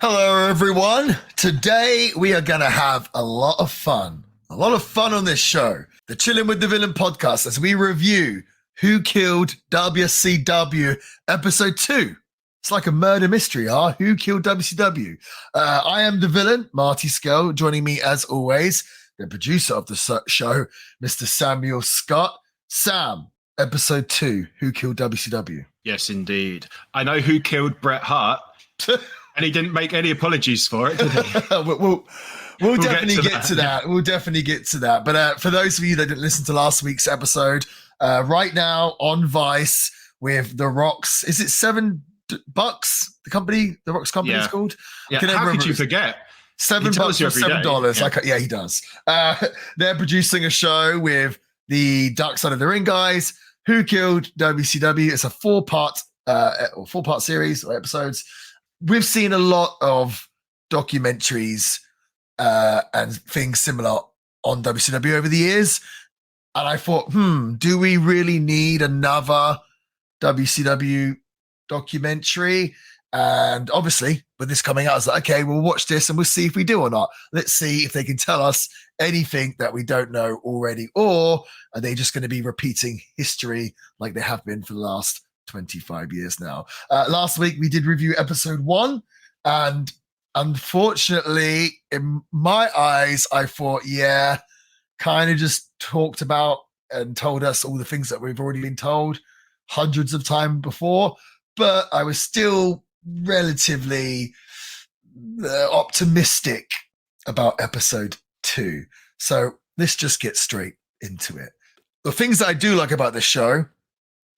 Hello, everyone. Today we are going to have a lot of fun. A lot of fun on this show, the Chillin With The Villain podcast, as we review Who Killed WCW Episode 2. It's like a murder mystery, huh? Who Killed WCW? I am the villain, Marty Skell. Joining me, as always, the producer of the show, Mr. Samuel Scott. Sam, Episode 2, Who Killed WCW? Yes, indeed. I know who killed Bret Hart. And he didn't make any apologies for it, did he? we'll definitely get to that. We'll definitely get to that. But for those of you that didn't listen to last week's episode, right now on Vice with The Rock's, is it $7? The company, The Rock's company is called? Yeah. How could you forget? $7 or $7. Yeah, he does. They're producing a show with the Dark Side of the Ring guys. Who Killed WCW? It's a four-part series or episodes. We've seen a lot of documentaries and things similar on WCW over the years. And I thought, do we really need another WCW documentary? And obviously, with this coming out, I was like, okay, we'll watch this and we'll see if we do or not. Let's see if they can tell us anything that we don't know already, or are they just going to be repeating history like they have been for the last 25 years now. Last week we did review episode 1, and unfortunately, in my eyes, I thought, kind of just talked about and told us all the things that we've already been told hundreds of times before, but I was still relatively optimistic about episode 2. So let's just get straight into it. The things that I do like about this show,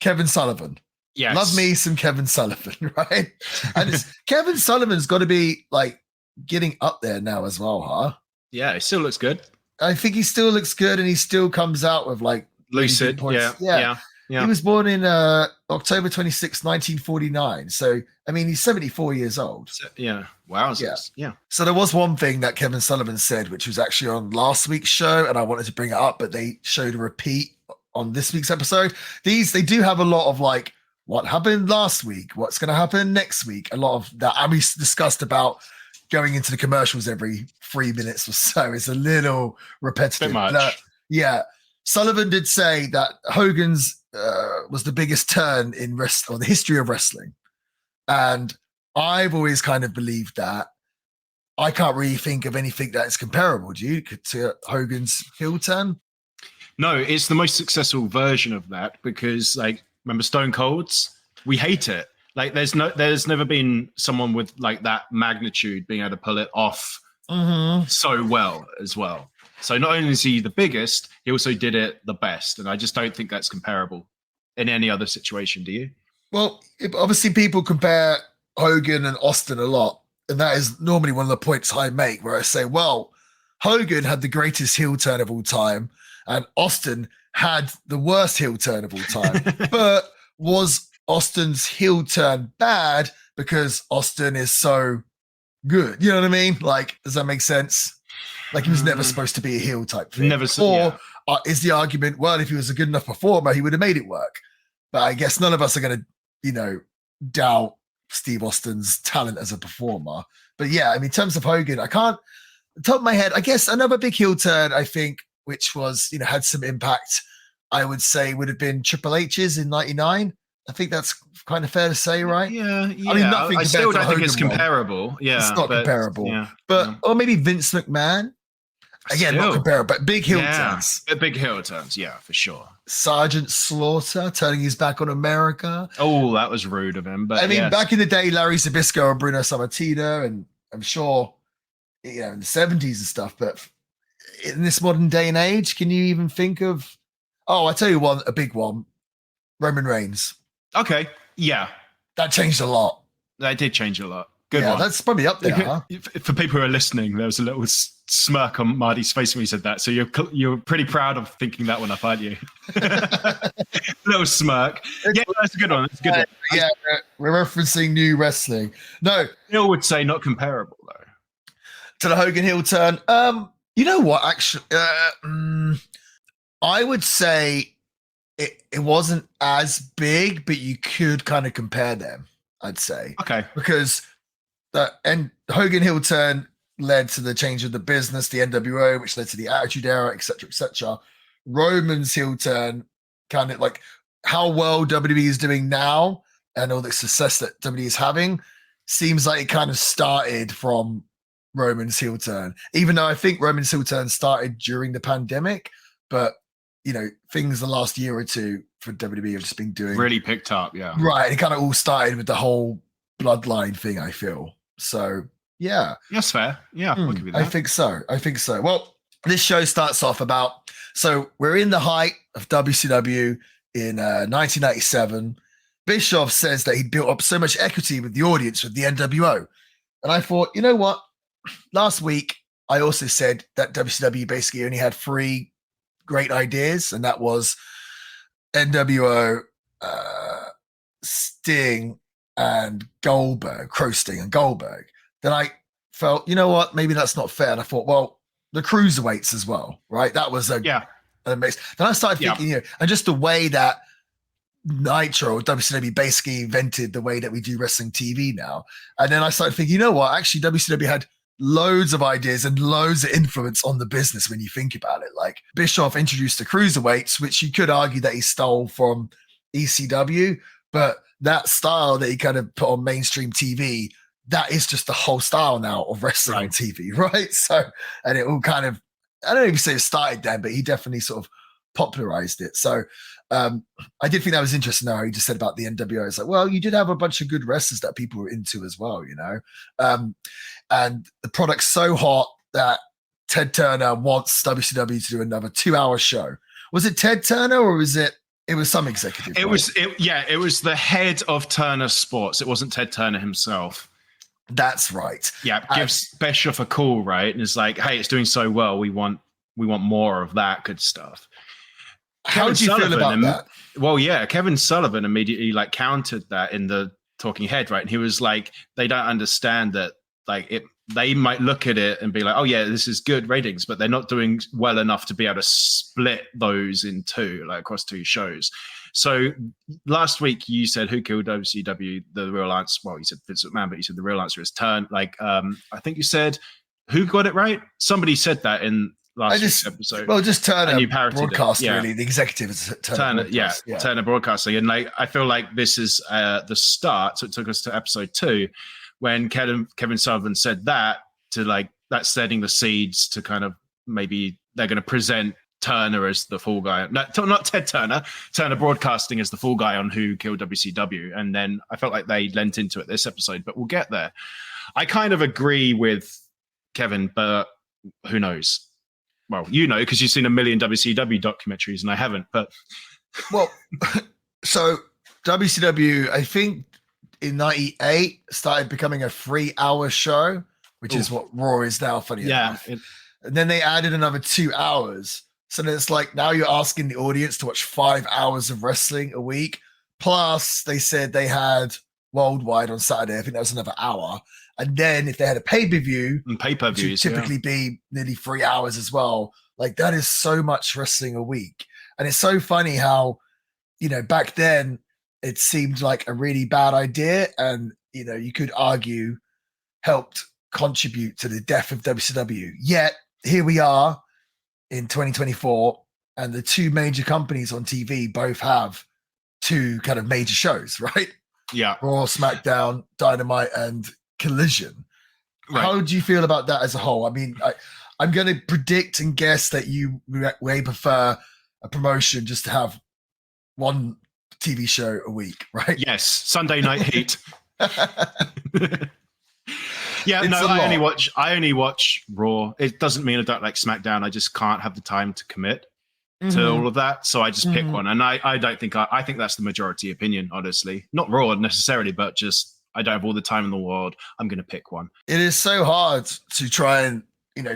Kevin Sullivan. Yes. Love me some Kevin Sullivan, right? And Kevin Sullivan's got to be like getting up there now as well, huh? Yeah, it still looks good. I think he still looks good, and he still comes out with like lucid points. Yeah. He was born in October 26, 1949. So, I mean, he's 74 years old. So, wow. Yeah. So there was one thing that Kevin Sullivan said, which was actually on last week's show, and I wanted to bring it up, but they showed a repeat on this week's episode. They do have a lot of like, what happened last week? What's going to happen next week? A lot of that. And we discussed about going into the commercials every 3 minutes or so. It's a little repetitive. Bit much. Sullivan did say that Hogan's was the biggest turn in the history of wrestling. And I've always kind of believed that. I can't really think of anything that is comparable, do you, to Hogan's heel turn? No, it's the most successful version of that because, like, remember Stone Cold's? We hate it. Like, there's never been someone with like that magnitude being able to pull it off so well as well. So not only is he the biggest, he also did it the best. And I just don't think that's comparable in any other situation. Do you? Well, obviously people compare Hogan and Austin a lot. And that is normally one of the points I make where I say, well, Hogan had the greatest heel turn of all time and Austin had the worst heel turn of all time. But was Austin's heel turn bad because Austin is so good? You know what I mean? Like, does that make sense? Like, he was never supposed to be a heel type thing. Is the argument, well, if he was a good enough performer, he would have made it work. But I guess none of us are going to, doubt Steve Austin's talent as a performer. But yeah, I mean, in terms of Hogan, I can't, top of my head, I guess another big heel turn, I think, which was, had some impact, I would say would have been Triple H's in 99. I think that's kind of fair to say, right? Yeah. I mean, nothing I still don't think it's Hogan comparable. Yeah. It's not comparable. Or maybe Vince McMahon. Again, not comparable, but big heel turns. Big heel turns, yeah, for sure. Sergeant Slaughter turning his back on America. Oh, that was rude of him. But I mean, back in the day, Larry Zbyszko and Bruno Sammartino, and I'm sure, in the 70s and stuff, but in this modern day and age, can you even think of, I tell you one, a big one, Roman Reigns. Okay, yeah. That changed a lot. That did change a lot. Good one. That's probably up there, huh? For people who are listening, there was a little smirk on Marty's face when he said that. So you're pretty proud of thinking that one up, aren't you? Little smirk. Yeah, that's a good one. That's a good one. Yeah, we're referencing new wrestling. No. Hill would say not comparable, though. To the Hogan heel turn. You know what, actually? I would say it wasn't as big, but you could kind of compare them, I'd say. Okay. Because and Hogan heel turn led to the change of the business, the NWO, which led to the Attitude Era, etc., etc. Roman's heel turn, kind of like how well WWE is doing now and all the success that WWE is having, seems like it kind of started from Roman's heel turn. Even though I think Roman's heel turn started during the pandemic, but things the last year or two for WWE have just been doing really picked up. Yeah, right. It kind of all started with the whole bloodline thing, I feel. So yeah, that's fair. Yeah, I'll give you that. I think so. Well, this show starts off so we're in the height of WCW in 1997. Bischoff says that he built up so much equity with the audience with the NWO. And I thought, you know what? Last week, I also said that WCW basically only had 3 great ideas, and that was NWO, Sting, and Goldberg, Crow Sting and Goldberg. Then I felt, you know what? Maybe that's not fair. And I thought, well, the cruiserweights as well, right? That was an amazing. Then I started thinking, and just the way that Nitro, WCW basically invented the way that we do wrestling TV now. And then I started thinking, you know what? Actually, WCW had loads of ideas and loads of influence on the business when you think about it. Like Bischoff introduced the cruiserweights, which you could argue that he stole from ECW, but that style that he kind of put on mainstream TV, that is just the whole style now of wrestling on TV, right? So, and it all kind of, I don't even say it started then, but he definitely sort of popularized it. So I did think that was interesting how he just said about the NWO. It's like, well, you did have a bunch of good wrestlers that people were into as well, and the product's so hot that Ted Turner wants WCW to do another 2-hour show. Was it Ted Turner or was it was some executive? It was the head of Turner Sports. It wasn't Ted Turner himself. That's right. Yeah, gives Bischoff a call, right? And it's like, hey, it's doing so well. We want more of that good stuff. How do you feel about that? Well, yeah, Kevin Sullivan immediately countered that in the talking head, right? And he was like, they don't understand that they might look at it and be like, oh yeah, this is good ratings, but they're not doing well enough to be able to split those in 2, across 2 shows. So last week you said Who Killed WCW? The real answer, well, you said Vince McMahon, but you said the real answer is Turn. I think you said, who got it right? Somebody said that in last week's episode. Well, just Turner Broadcast, yeah. Really. The executive is Turner. Yeah, Turner Broadcasting. And I feel like this is the start. So it took us to episode 2 when Kevin Sullivan said that that's setting the seeds to kind of maybe they're going to present Turner as the fall guy. Not Ted Turner, Turner Broadcasting as the fall guy on Who Killed WCW. And then I felt like they lent into it this episode, but we'll get there. I kind of agree with Kevin, but who knows? Well, because you've seen a million WCW documentaries and I haven't, but. Well, so WCW, I think in 98 started becoming a 3-hour show, which is what Raw is now, funny enough. And then they added another 2 hours. So then it's like now you're asking the audience to watch 5 hours of wrestling a week. Plus, they said they had Worldwide on Saturday. I think that was another hour. And then if they had a pay-per-view, and pay-per-views typically be nearly 3 hours as well. That is so much wrestling a week. And it's so funny how, back then it seemed like a really bad idea. And, you could argue helped contribute to the death of WCW. Yet here we are in 2024 and the 2 major companies on TV both have 2 kind of major shows, right? Yeah. Raw, SmackDown, Dynamite, and Collision. Right. How do you feel about that as a whole? I mean, I'm going to predict and guess that you may prefer a promotion just to have 1 TV show a week, right? Yes, Sunday Night Heat. Yeah, It's I only watch Raw. It doesn't mean I don't like SmackDown. I just can't have the time to commit to all of that. So I just pick one. And I don't think I think that's the majority opinion, honestly. Not Raw necessarily, but just I don't have all the time in the world. I'm going to pick one. It is so hard to try and,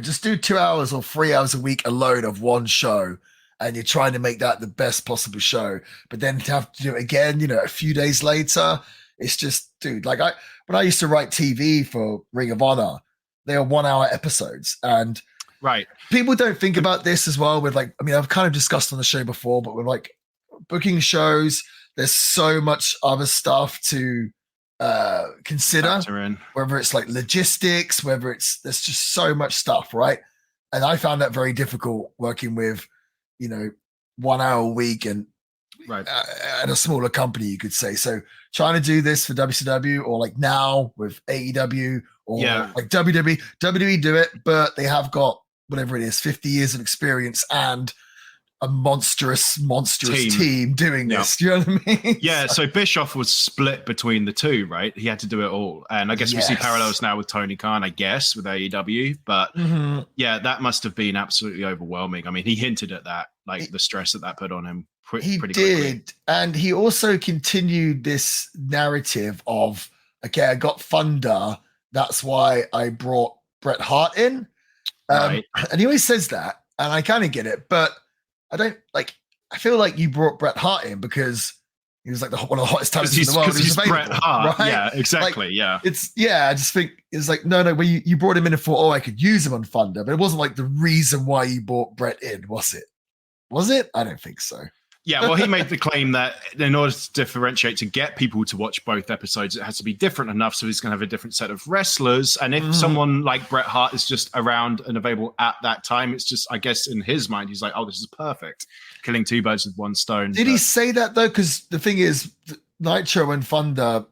just do 2 hours or 3 hours a week alone of one show. And you're trying to make that the best possible show. But then to have to do it again, a few days later, it's just, dude, when I used to write TV for Ring of Honor, they are 1-hour episodes. And right, people don't think about this as well with I've kind of discussed on the show before, but with booking shows, there's so much other stuff to consider, whether it's like logistics, whether there's just so much stuff, right? And I found that very difficult working with, 1 hour a week and at a smaller company, you could say. So trying to do this for WCW or like now with AEW or like WWE do it, but they have got whatever it is, 50 years of experience and a monstrous team doing this. Do you know what I mean? Yeah, so Bischoff was split between the two, right? He had to do it all. And I guess we see parallels now with Tony Khan, I guess, with AEW. But yeah, that must have been absolutely overwhelming. I mean, he hinted at that, like the stress that put on him pretty quickly. And he also continued this narrative of, okay, I got Thunder. That's why I brought Bret Hart in. And he always says that. And I kind of get it. But I feel like you brought Bret Hart in because he was like one of the hottest talents in the world. Because he's Bret Hart. Right? Yeah, exactly. I just think it's like, no, well, you brought him in and thought, I could use him on Thunder, but it wasn't like the reason why you brought Bret in, was it? Was it? I don't think so. Yeah, well, he made the claim that in order to differentiate, to get people to watch both episodes, it has to be different enough. So he's going to have a different set of wrestlers. And if someone like Bret Hart is just around and available at that time, it's just, I guess, in his mind, he's like, oh, this is perfect. Killing two birds with one stone. Did he say that, though? Because the thing is, Nitro and Thunder,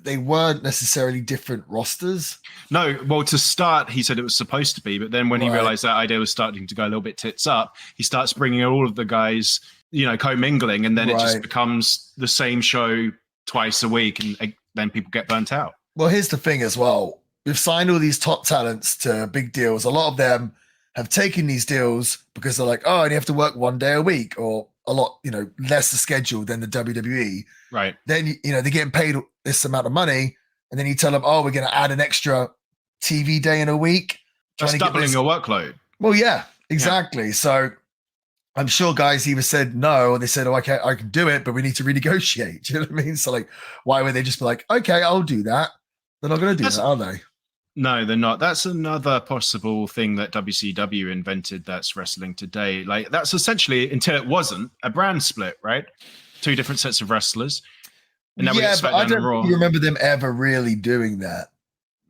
they weren't necessarily different rosters. No, well, to start, he said it was supposed to be. But then when he realized that idea was starting to go a little bit tits up, he starts bringing all of the guys, co-mingling, and then it just becomes the same show twice a week, and then people get burnt out. Well, here's the thing as well. We've signed all these top talents to big deals. A lot of them have taken these deals because they're like, and you have to work 1 day a week or a lot, less the schedule than the WWE. Right. Then, they're getting paid this amount of money, and then you tell them, we're going to add an extra TV day in a week. That's doubling your workload. Well, yeah, exactly. Yeah. So I'm sure guys either said no, or they said, okay, I can do it, but we need to renegotiate. Do you know what I mean? So why would they just be like, okay, I'll do that? They're not going to do that, are they? No, they're not. That's another possible thing that WCW invented that's wrestling today. Like, that's essentially, until it wasn't, a brand split, right? Two different sets of wrestlers. And now we expect I don't remember them ever really doing that.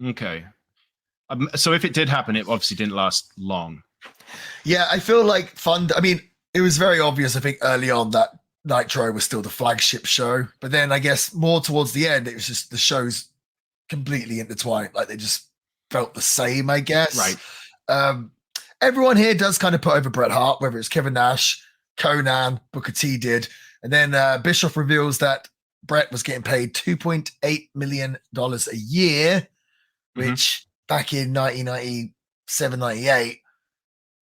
Okay. So if it did happen, it obviously didn't last long. Yeah, I feel like it was very obvious, I think, early on that Nitro was still the flagship show. But then I guess more towards the end, it was just the shows completely intertwined. Like they just felt the same, I guess. Right. Everyone here does kind of put over Bret Hart, whether it's Kevin Nash, Conan, Booker T did. And then Bischoff reveals that Bret was getting paid $2.8 million a year, which back in 1997, 98,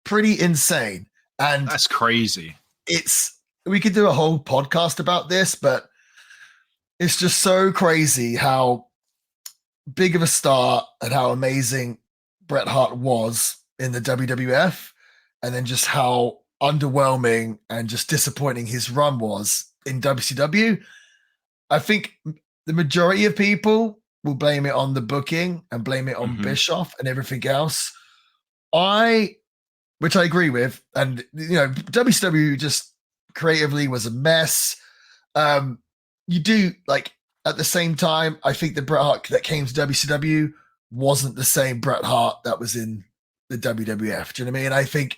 pretty insane. And that's crazy. We could do a whole podcast about this, but it's just so crazy how big of a star and how amazing Bret Hart was in the WWF, and then just how underwhelming and just disappointing his run was in WCW. I think the majority of people will blame it on the booking and blame it on Bischoff and everything else. Which I agree with. And, WCW just creatively was a mess. You do, at the same time, I think the Bret Hart that came to WCW wasn't the same Bret Hart that was in the WWF. Do you know what I mean? I think,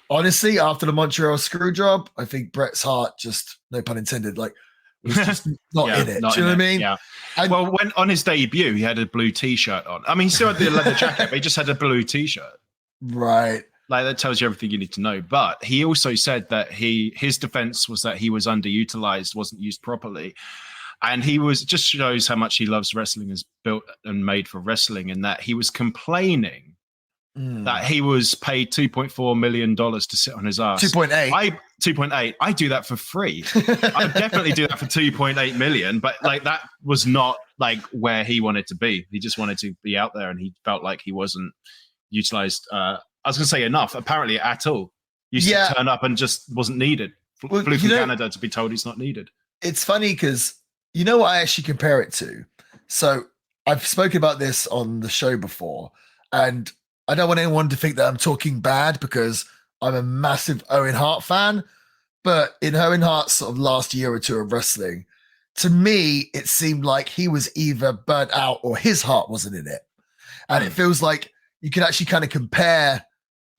honestly, after the Montreal Screwjob, I think Bret's Hart just, no pun intended, was just not in it. Do you know what I mean? Yeah. Well, when on his debut, he had a blue T-shirt on. I mean, he still had the leather jacket, but he just had a blue T-shirt. Right. Like, that tells you everything you need to know. But he also said that his defense was that he was underutilized, wasn't used properly. And just shows how much he loves wrestling, is built and made for wrestling, and that he was complaining that he was paid $2.4 million to sit on his ass. 2.8. 2.8. I do that for free. I would definitely do that for 2.8 million, but that was not where he wanted to be. He just wanted to be out there, and he felt like he wasn't utilized. I was going to say enough, apparently at all. Used to turn up and just wasn't needed. Flew from Canada to be told he's not needed. It's funny because you know what I actually compare it to? So I've spoken about this on the show before, and I don't want anyone to think that I'm talking bad because I'm a massive Owen Hart fan. But in Owen Hart's sort of last year or two of wrestling, to me, it seemed like he was either burnt out or his heart wasn't in it. And it feels like you can actually kind of compare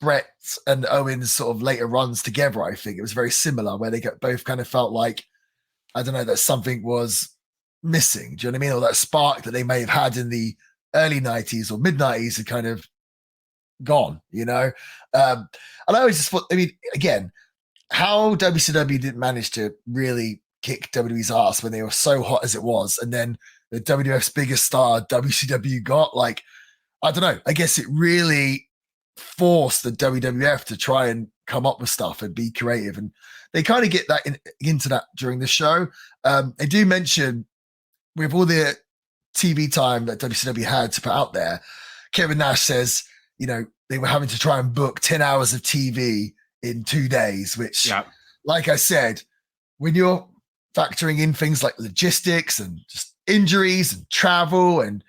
Brett and Owen's sort of later runs together. I think it was very similar where they both kind of felt like, I don't know, that something was missing. Do you know what I mean? Or that spark that they may have had in the early 90s or mid 90s had kind of gone, you know? And I always just thought, I mean, again, how WCW didn't manage to really kick WWE's ass when they were so hot as it was. And then the WWF's biggest star, WCW, got like, I don't know, I guess it really forced the WWF to try and come up with stuff and be creative. And they kind of get that into that during the show. They do mention with all the TV time that WCW had to put out there, Kevin Nash says, you know, they were having to try and book 10 hours of TV in 2 days, which, like I said, when you're factoring in things like logistics and just injuries and travel and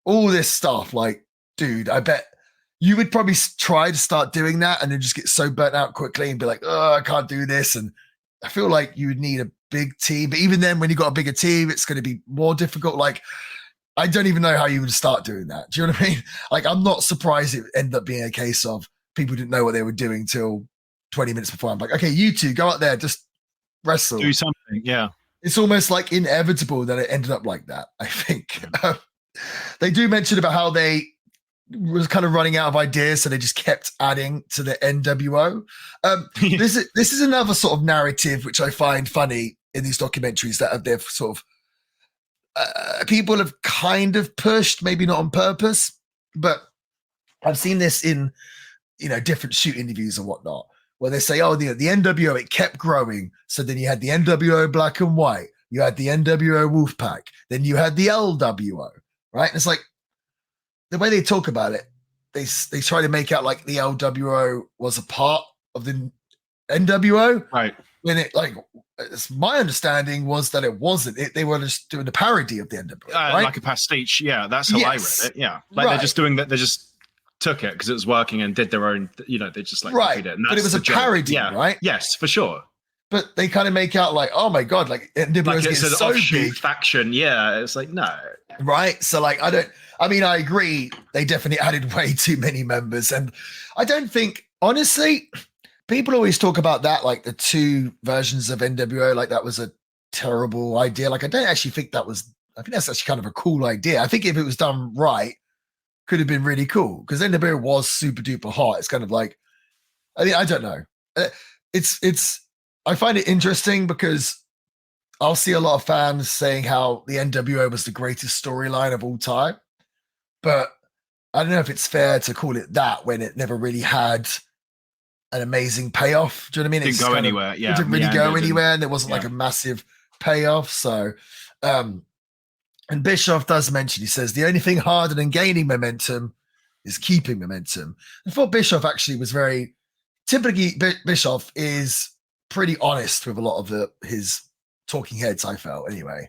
all this stuff, like, dude, I bet you would probably try to start doing that and then just get so burnt out quickly and be like, oh, I can't do this. And I feel like you would need a big team. But even then, when you got a bigger team, it's going to be more difficult. Like, I don't even know how you would start doing that. Do you know what I mean? Like, I'm not surprised it ended up being a case of people didn't know what they were doing till 20 minutes before. I'm like, okay, you two go out there, just wrestle. Do something, yeah. It's almost like inevitable that it ended up like that, I think. They do mention about how they was kind of running out of ideas, so they just kept adding to the NWO. This is another sort of narrative which I find funny in these documentaries that they've sort of people have kind of pushed, maybe not on purpose, but I've seen this in, you know, different shoot interviews and whatnot, where they say, oh, the NWO, it kept growing. So then you had the NWO Black and White, you had the NWO Wolfpack, then you had the LWO, right? And it's like, the way they talk about it, they try to make out like the LWO was a part of the NWO. Right. When it, like, my understanding was that it wasn't. They were just doing a parody of the NWO. Right? Like a pastiche. Yeah, that's how I read it. Yeah. Like they're just doing that. They just took it because it was working and did their own, you know, they just like copied it. And but it was a parody, right? Yes, for sure. But they kind of make out like, oh my God, like NWO is getting so big. Faction. Yeah. It's like, no. Right. So like, I mean, I agree. They definitely added way too many members. And I don't think, honestly, people always talk about that, like the two versions of NWO, like that was a terrible idea. Like, I don't actually think I think that's actually kind of a cool idea. I think if it was done right, could have been really cool because NWO was super duper hot. It's kind of like, I mean, I don't know. I find it interesting because I'll see a lot of fans saying how the NWO was the greatest storyline of all time. But I don't know if it's fair to call it that when it never really had an amazing payoff. Do you know what I mean? It didn't go anywhere. Yeah. It didn't really go anywhere and there wasn't like a massive payoff. So, and Bischoff does mention, he says, the only thing harder than gaining momentum is keeping momentum. I thought Bischoff actually was typically Bischoff is pretty honest with a lot of his talking heads, I felt anyway.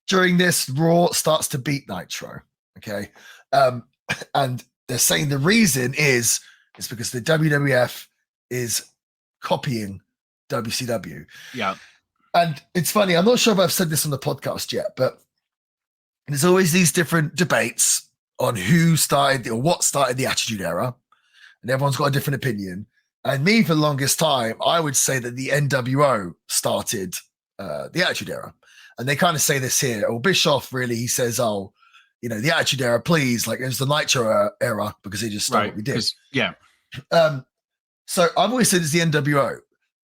During this, Raw starts to beat Nitro. Okay. And they're saying the reason is because the WWF is copying WCW. Yeah. And it's funny, I'm not sure if I've said this on the podcast yet, but there's always these different debates on who started or what started the Attitude Era. And everyone's got a different opinion. And me, for the longest time, I would say that the NWO started the Attitude Era. And they kind of say this here. Well, Bischoff really, he says, oh, you know, the Attitude Era, please, like it was the Nitro era because he just started what we did. Yeah. So I've always said it's the NWO.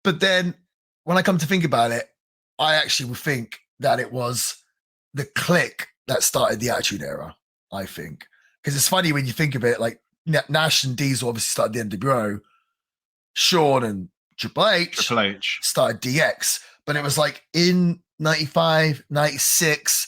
But then when I come to think about it, I actually would think that it was the Clique that started the Attitude Era, I think. Because it's funny when you think of it, like Nash and Diesel obviously started the NWO. Shawn and Triple H started DX. But it was like in 95, 96,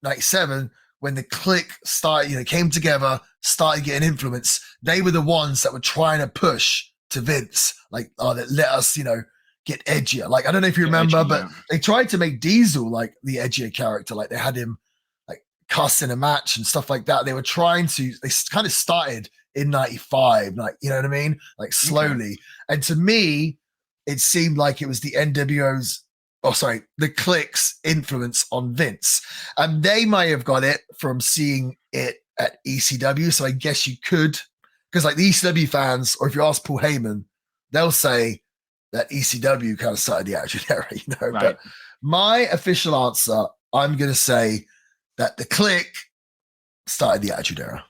97, when the Clique started, you know, came together, started getting influence, they were the ones that were trying to push to Vince, like, oh, that let us, you know, get edgier. Like, I don't know if you remember, but they tried to make Diesel like the edgier character. Like they had him like cuss in a match and stuff like that. They kind of started in 95, like, you know what I mean? Like slowly. Okay. And to me, it seemed like it was the NWO's the Clique's influence on Vince. And they may have got it from seeing it at ECW. So I guess you could, because like the ECW fans, or if you ask Paul Heyman, they'll say that ECW kind of started the Attitude Era, Right. But my official answer, I'm going to say that the Clique started the Attitude Era.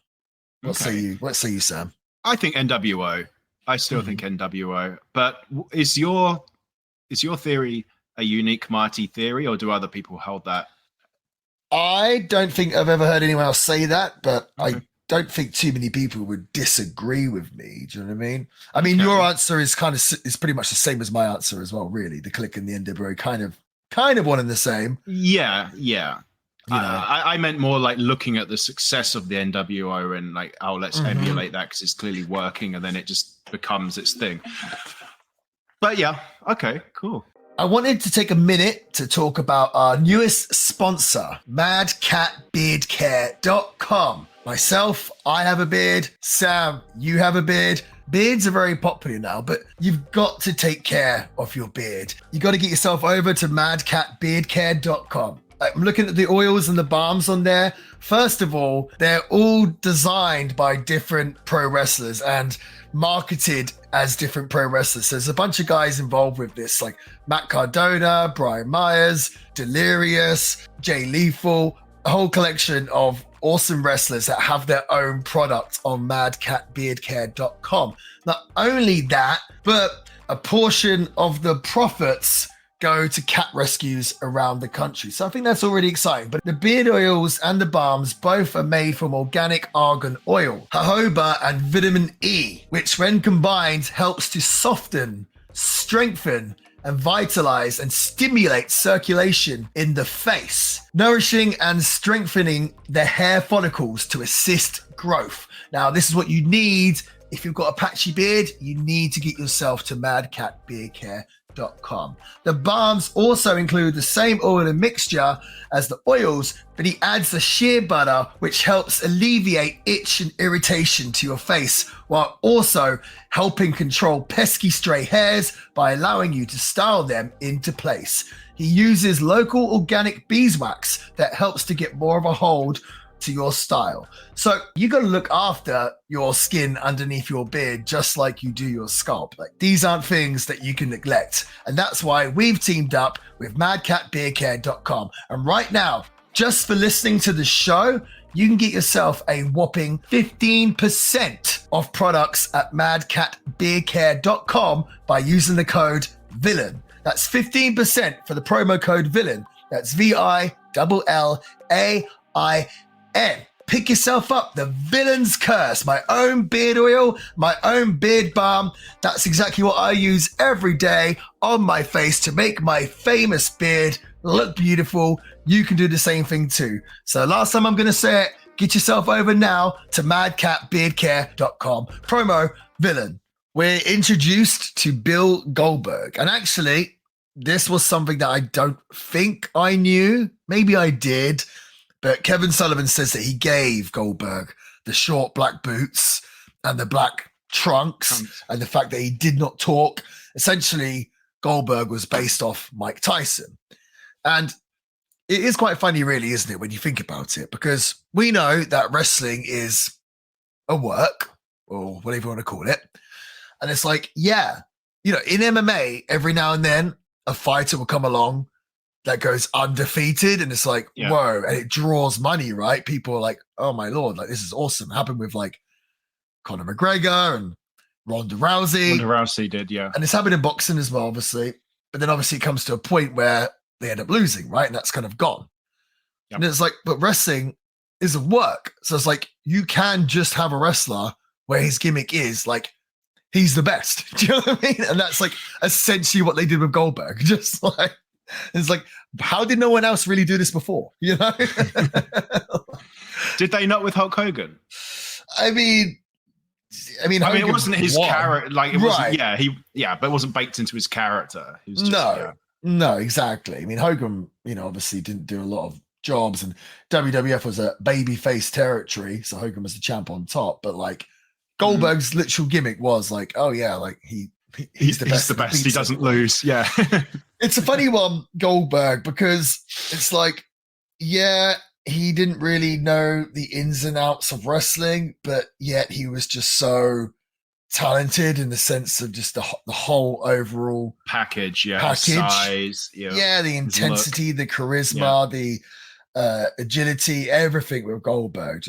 What say you, Sam? I think NWO. I still think NWO. But is your theory a unique Marty theory, or do other people hold that? I don't think I've ever heard anyone else say that, but I don't think too many people would disagree with me. Do you know what I mean? I mean, your answer is pretty much the same as my answer as well, really. The Clique and the NWO kind of one and the same. Yeah. I meant more like looking at the success of the NWO and like, let's emulate that because it's clearly working, and then it just becomes its thing. But yeah, okay, cool. I wanted to take a minute to talk about our newest sponsor, MadCatBeardCare.com. Myself, I have a beard. Sam, you have a beard. Beards are very popular now, but you've got to take care of your beard. You got to get yourself over to MadCatBeardCare.com. I'm looking at the oils and the balms on there. First of all, they're all designed by different pro wrestlers and marketed as different pro wrestlers. So there's a bunch of guys involved with this, like Matt Cardona, Brian Myers, Delirious, Jay Lethal, a whole collection of awesome wrestlers that have their own product on madcatbeardcare.com. Not only that, but a portion of the profits go to cat rescues around the country. So I think that's already exciting. But the beard oils and the balms both are made from organic argan oil, jojoba, and vitamin E, which when combined helps to soften, strengthen, and vitalize and stimulate circulation in the face, nourishing and strengthening the hair follicles to assist growth. Now, this is what you need. If you've got a patchy beard, you need to get yourself to madcatbeardcare.com. The balms also include the same oil and mixture as the oils, but he adds the shea butter, which helps alleviate itch and irritation to your face, while also helping control pesky stray hairs by allowing you to style them into place. He uses local organic beeswax that helps to get more of a hold to your style. So you got to look after your skin underneath your beard just like you do your scalp. Like, these aren't things that you can neglect. And that's why we've teamed up with madcatbeardcare.com. And right now, just for listening to the show, you can get yourself a whopping 15% off products at madcatbeardcare.com by using the code VILLAIN. That's 15% for the promo code VILLAIN. That's VILLAIN. Pick yourself up the Villain's Curse, my own beard oil, my own beard balm. That's exactly what I use every day on my face to make my famous beard look beautiful. You can do the same thing too. So last time I'm going to say it, get yourself over now to madcatbeardcare.com. Promo VILLAIN. We're introduced to Bill Goldberg. And actually, this was something that I don't think I knew. Maybe I did. But Kevin Sullivan says that he gave Goldberg the short black boots and the black trunks and the fact that he did not talk. Essentially, Goldberg was based off Mike Tyson. And it is quite funny, really, isn't it, when you think about it? Because we know that wrestling is a work, or whatever you want to call it. And it's like, yeah, in MMA, every now and then, a fighter will come along that goes undefeated, and it's like, whoa, and it draws money, right? People are like, oh my Lord, like, this is awesome. It happened with like Conor McGregor and Ronda Rousey. Ronda Rousey did, yeah. And it's happened in boxing as well, obviously. But then obviously it comes to a point where they end up losing, right? And that's kind of gone. Yep. And it's like, but wrestling is a work. So it's like, you can just have a wrestler where his gimmick is like, he's the best. Do you know what I mean? And that's like essentially what they did with Goldberg. Just like, it's like, how did no one else really do this before? Did they not with Hulk Hogan? I mean, it wasn't his character. Like, it wasn't. But it wasn't baked into his character. He was just, no, exactly. I mean, Hogan, obviously didn't do a lot of jobs, and WWF was a babyface territory, so Hogan was the champ on top. But like, Goldberg's literal gimmick was like, oh yeah, like he He's the best. He doesn't lose. Yeah. It's a funny one, Goldberg, because it's like, yeah, he didn't really know the ins and outs of wrestling, but yet he was just so talented in the sense of just the whole overall package. Size, the intensity, the charisma, the agility, everything with Goldberg.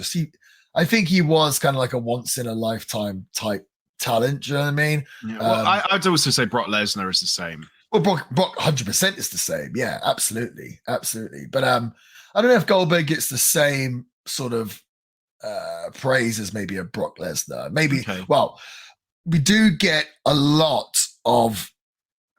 I think he was kind of like a once in a lifetime type talent. Do you know what I mean? Yeah. Well, I'd also say Brock Lesnar is the same. Well, Brock 100% is the same. Yeah, absolutely. But I don't know if Goldberg gets the same sort of praise as maybe a Brock Lesnar. Maybe, well, we do get a lot of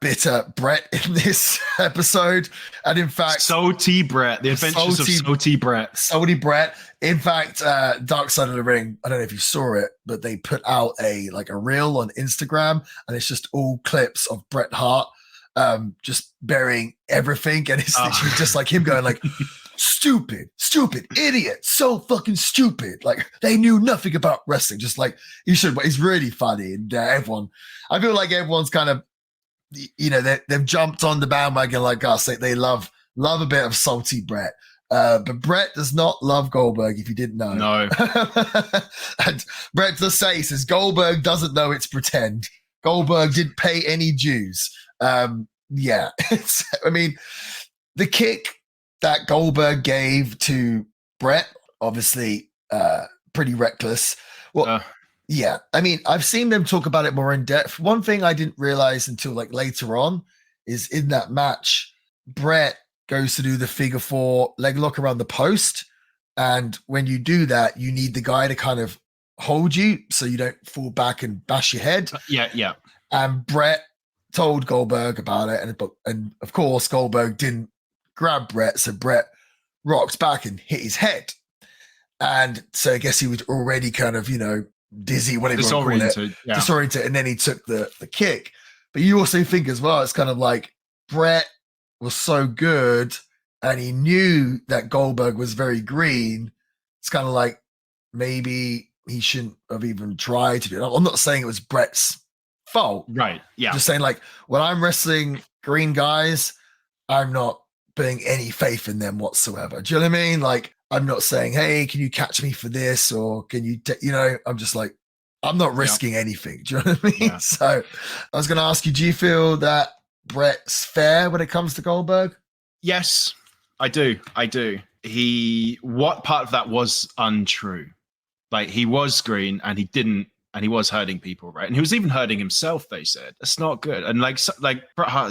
bitter Brett in this episode. And in fact, Salty Brett, the adventures of Salty Brett. Salty Brett. In fact, Dark Side of the Ring, I don't know if you saw it, but they put out a reel on Instagram, and it's just all clips of Bret Hart just burying everything, and it's literally just like him going like, stupid idiot, so fucking stupid, like they knew nothing about wrestling, just like you should. But he's really funny, and everyone, I feel like everyone's kind of, they've jumped on the bandwagon like us. They love a bit of Salty Brett, but Brett does not love Goldberg, if you didn't know. No. And Brett does say, he says Goldberg doesn't know it's pretend. Goldberg didn't pay any dues. Yeah, I mean, the kick that Goldberg gave to Brett, obviously, pretty reckless. Well, yeah, I mean, I've seen them talk about it more in depth. One thing I didn't realize until like later on is in that match, Brett goes to do the figure 4 leg lock around the post. And when you do that, you need the guy to kind of hold you so you don't fall back and bash your head. Yeah. And Brett told Goldberg about it, and of course Goldberg didn't grab Brett, so Brett rocked back and hit his head, and so I guess he was already kind of dizzy, whatever you want to call it, disoriented, and then he took the kick. But you also think as well, it's kind of like Brett was so good, and he knew that Goldberg was very green. It's kind of like maybe he shouldn't have even tried to do it. I'm not saying it was Brett's fault, right? Yeah, just saying like when I'm wrestling green guys, I'm not putting any faith in them whatsoever. Do you know what I mean? Like, I'm not saying, hey, can you catch me for this, or can you I'm just like, I'm not risking anything. Do you know what I mean? Yeah. So I was going to ask you, do you feel that Brett's fair when it comes to Goldberg? Yes, I do. What part of that was untrue? Like, he was green and he was hurting people, right? And he was even hurting himself, they said. That's not good. And like Bret Hart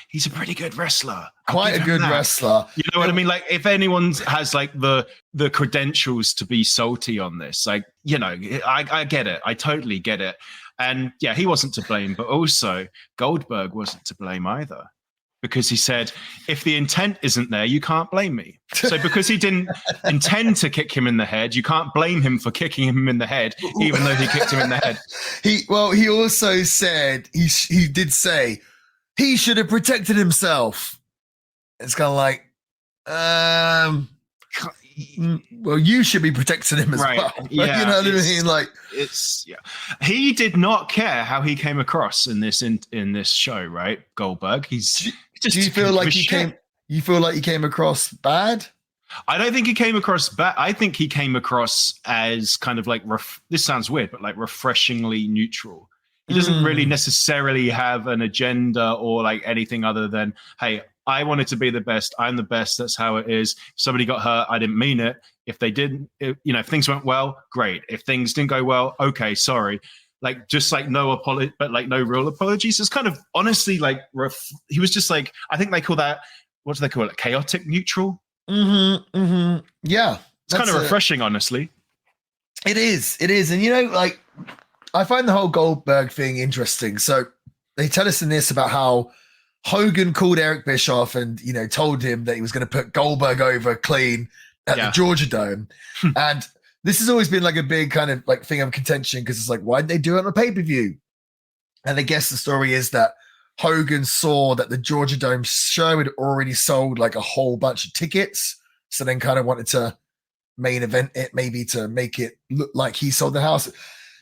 he's a pretty good wrestler. Quite a good wrestler. You know what I mean? Like, if anyone has like the credentials to be salty on this, like, I get it. I totally get it. And yeah, he wasn't to blame, but also Goldberg wasn't to blame either. Because he said, if the intent isn't there, you can't blame me. So because he didn't intend to kick him in the head, you can't blame him for kicking him in the head, even though he kicked him in the head. He also said, he did say, he should have protected himself. It's kind of like, well, you should be protecting him as well. Yeah, you know what I mean? Like, he did not care how he came across in this show, right? Goldberg. Do you feel like he came across bad? I don't think he came across bad. I think he came across as kind of like this sounds weird, but like refreshingly neutral. He doesn't really necessarily have an agenda or like anything other than, hey, I wanted to be the best. I'm the best. That's how it is. If somebody got hurt, I didn't mean it. If they didn't, if things went well, great. If things didn't go well, okay, sorry. Like, just like no apology, but like no real apologies. It's kind of honestly like he was just like, I think they call that, what do they call it? Chaotic neutral. Yeah, it's kind of refreshing, honestly. It is. And like, I find the whole Goldberg thing interesting. So they tell us in this about how Hogan called Eric Bischoff and, told him that he was going to put Goldberg over clean at the Georgia Dome. And this has always been like a big kind of like thing of contention, because it's like, why didn't they do it on a pay-per-view? And I guess the story is that Hogan saw that the Georgia Dome show had already sold like a whole bunch of tickets. So then kind of wanted to main event it, maybe to make it look like he sold the house.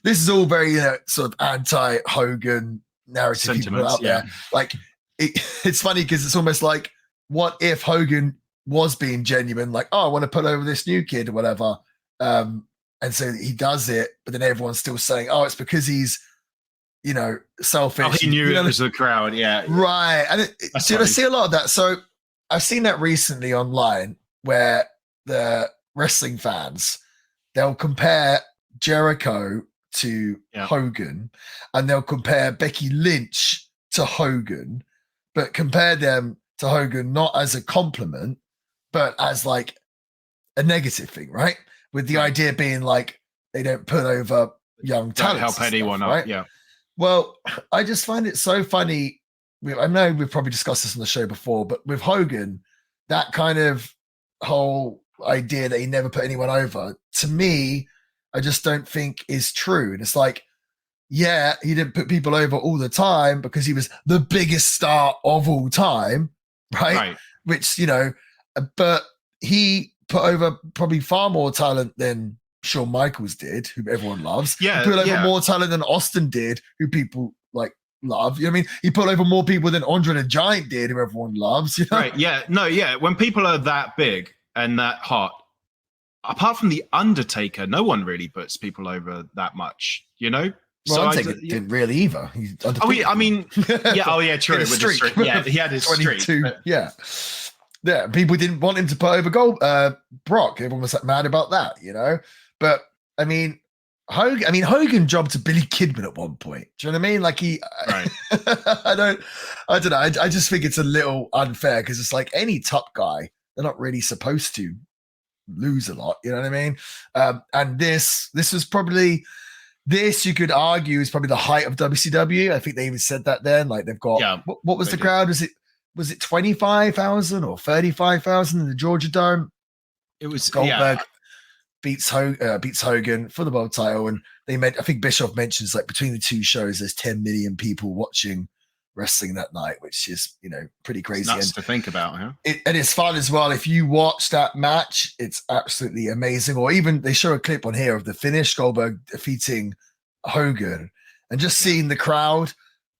This is all very sort of anti-Hogan narrative people sentiments, out there. Like it's funny because it's almost like, what if Hogan was being genuine, like, oh, I want to put over this new kid or whatever. And so he does it, but then everyone's still saying, oh, it's because he's, selfish. Oh, he knew it was the crowd, yeah. Right. And I see a lot of that. So I've seen that recently online where the wrestling fans, they'll compare Jericho to Hogan, and they'll compare Becky Lynch to Hogan, but compare them to Hogan not as a compliment, but as like a negative thing, right? With the idea being like they don't put over young talent. Help anyone up, right? Yeah. Well, I just find it so funny. I know we've probably discussed this on the show before, but with Hogan, that kind of whole idea that he never put anyone over, to me, I just don't think is true. And it's like, yeah, he didn't put people over all the time because he was the biggest star of all time, right? Which, but he put over probably far more talent than Shawn Michaels did, who everyone loves. Yeah. He put over more talent than Austin did, who people love. You know what I mean? He put over more people than Andre the Giant did, who everyone loves. Right. Yeah. No, yeah. When people are that big and that hot, apart from The Undertaker, no one really puts people over that much, Well, so Undertaker didn't really either. True. With the streak. Yeah, he had his 22, streak. Yeah, people didn't want him to put over Brock. Everyone was mad about that, But I mean, Hogan jobbed to Billy Kidman at one point. Do you know what I mean? Like right. I don't know. I just think it's a little unfair because it's like any top guy, they're not really supposed to lose a lot. You know what I mean? And this was probably, you could argue is probably the height of WCW. I think they even said that then. Like they've got, what was the crowd? Was it 25,000 or 35,000 in the Georgia Dome? It was Goldberg beats Hogan for the world title, and I think Bischoff mentions like between the two shows, there's 10 million people watching wrestling that night, which is pretty crazy. It's nuts to think about, huh? And it's fun as well. If you watch that match, it's absolutely amazing. Or even they show a clip on here of the finish, Goldberg defeating Hogan, and just seeing the crowd.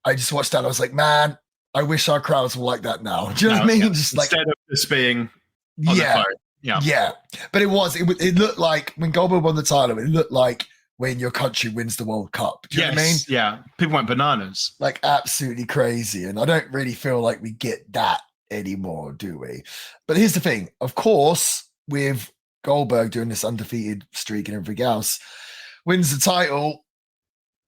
I just watched that. I was like, man, I wish our crowds were like that now. Do you know what I mean? Just instead of just being on the phone. Yeah. But it looked like when Goldberg won the title, it looked like when your country wins the World Cup. Do you know what I mean? Yeah. People went bananas. Like absolutely crazy. And I don't really feel like we get that anymore, do we? But here's the thing. Of course, with Goldberg doing this undefeated streak and everything else, wins the title,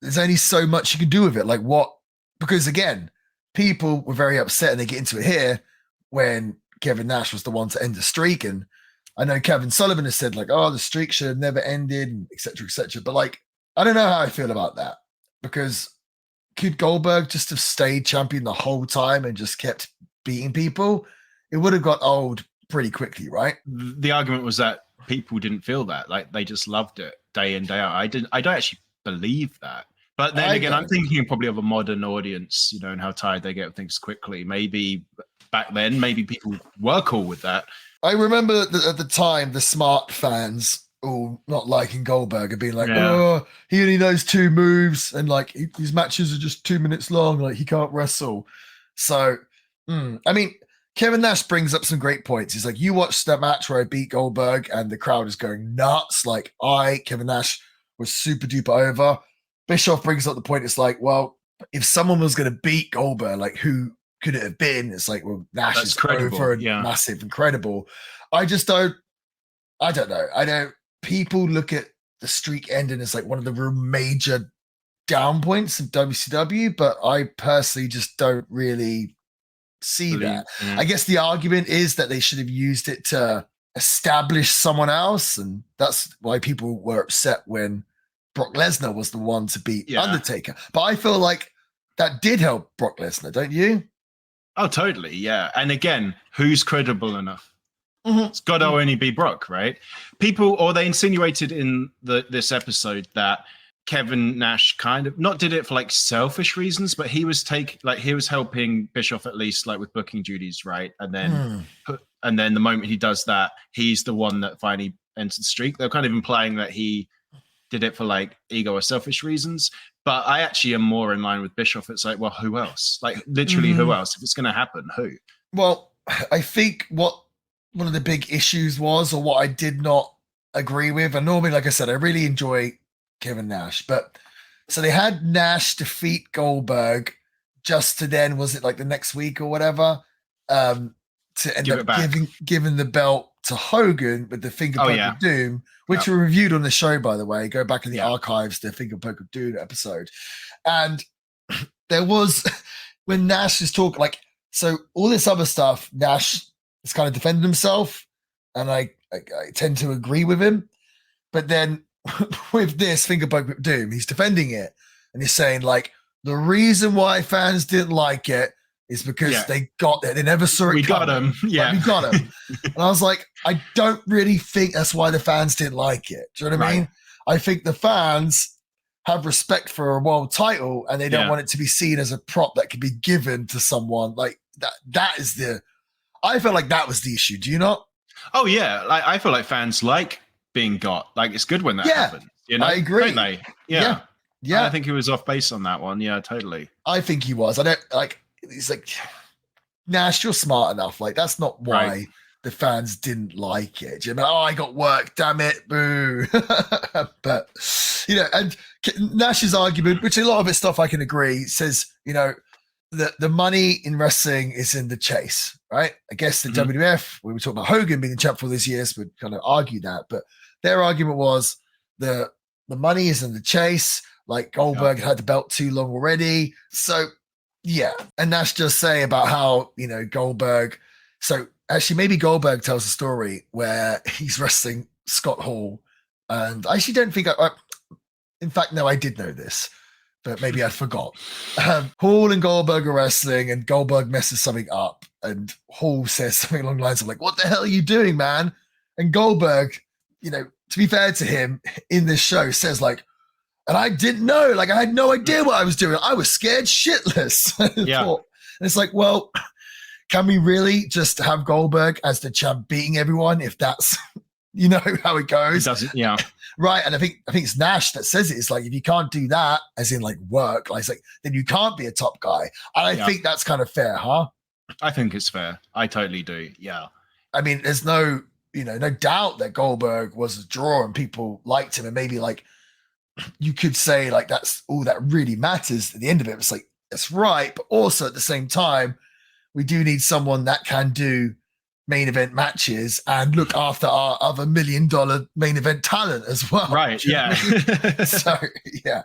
there's only so much you can do with it. Like what? Because again, people were very upset, and they get into it here when Kevin Nash was the one to end the streak. And I know Kevin Sullivan has said like, oh, the streak should have never ended, and et cetera, et cetera. But like, I don't know how I feel about that, because could Goldberg just have stayed champion the whole time and just kept beating people? It would have got old pretty quickly, right? The argument was that people didn't feel that. Like they just loved it day in, day out. I don't actually believe that. But then again, I'm thinking probably of a modern audience, and how tired they get of things quickly. Maybe back then, maybe people were cool with that. I remember at the time, the smart fans all not liking Goldberg and being like, oh, he only knows 2 moves, and like his matches are just 2 minutes long, like he can't wrestle. So, I mean, Kevin Nash brings up some great points. He's like, you watched that match where I beat Goldberg and the crowd is going nuts. Like Kevin Nash, was super duper over. Bischoff brings up the point. It's like, well, if someone was going to beat Goldberg, like who could it have been? It's like, well, Nash is over and massive, incredible. I don't know. People look at the streak ending as like one of the real major down points of WCW, but I personally just don't really see that. I guess the argument is that they should have used it to establish someone else, and that's why people were upset when Brock Lesnar was the one to beat Undertaker. But I feel like that did help Brock Lesnar, don't you? Oh, totally, yeah. And again, who's credible enough? It's got to only be Brock, right? They insinuated in this episode that Kevin Nash kind of not did it for like selfish reasons, but he was helping Bischoff at least like with booking duties, right? And then the moment he does that, he's the one that finally enters the streak. They're kind of implying that he did it for like ego or selfish reasons. But I actually am more in line with Bischoff. It's like, well, who else? Like literally who else? If it's going to happen, who? Well, I think what one of the big issues was, or what I did not agree with, and normally, like I said, I really enjoy Kevin Nash, but so they had Nash defeat Goldberg just to then, was it like the next week or whatever, to end up giving the belt to Hogan with the finger poke of doom, which were reviewed on the show, by the way. Go back in the archives, the finger poke of doom episode. And there was, when Nash is talking, like, so all this other stuff, Nash is kind of defending himself, and I tend to agree with him. But then with this finger poke of doom, he's defending it, and he's saying, like, the reason why fans didn't like it is because they got it. They never saw it. We got him. Yeah. We got him. And I was like, I don't really think that's why the fans didn't like it. Do you know what I mean? I think the fans have respect for a world title, and they don't want it to be seen as a prop that could be given to someone. Like that is I felt like that was the issue. Do you not? Oh yeah. Like, I feel like fans like being got. Like, it's good when that happens. You know? I agree. Don't they? Yeah. I think he was off base on that one. Yeah, totally. I think he was. I don't like. He's like, Nash, you're smart enough. Like, that's not why the fans didn't like it. You know, I got work, damn it, boo. But, you know, and Nash's argument, which a lot of it's stuff I can agree, says, you know, the money in wrestling is in the chase, right? I guess the WWF, we were talking about Hogan being the champ for all these years, would kind of argue that. But their argument was the money is in the chase. Like, Goldberg had the belt too long already. So, yeah. And Nash just say about how, you know, Goldberg. So actually, maybe Goldberg tells a story where he's wrestling Scott Hall. And I actually don't think in fact, no, I did know this, but maybe I forgot. Hall and Goldberg are wrestling, and Goldberg messes something up. And Hall says something along the lines of like, what the hell are you doing, man? And Goldberg, you know, to be fair to him in this show, says like, and I didn't know, like, I had no idea what I was doing. I was scared shitless. And it's like, well, can we really just have Goldberg as the champ beating everyone if that's, you know, how it goes? It doesn't, Right. And I think it's Nash that says it. It's like, if you can't do that, as in like work, like, it's like, then you can't be a top guy. And I think that's kind of fair, huh? I think it's fair. I totally do. Yeah. I mean, there's no doubt that Goldberg was a draw and people liked him, and maybe like, you could say like that's all that really matters at the end of it. It's like, that's right. But also at the same time, we do need someone that can do main event matches and look after our other $1 million main event talent as well. Right. Yeah. So, yeah.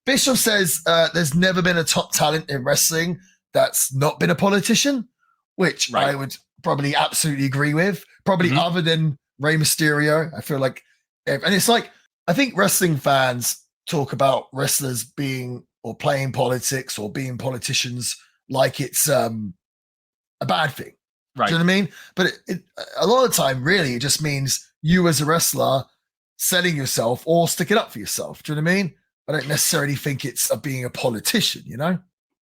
Bischoff says there's never been a top talent in wrestling that's not been a politician, which I would probably absolutely agree with. Probably other than Rey Mysterio. I feel like, and it's like, I think wrestling fans talk about wrestlers being or playing politics or being politicians like it's a bad thing. Right. Do you know what I mean? But a lot of the time, really, it just means you as a wrestler selling yourself or sticking up for yourself. Do you know what I mean? I don't necessarily think it's being a politician, you know?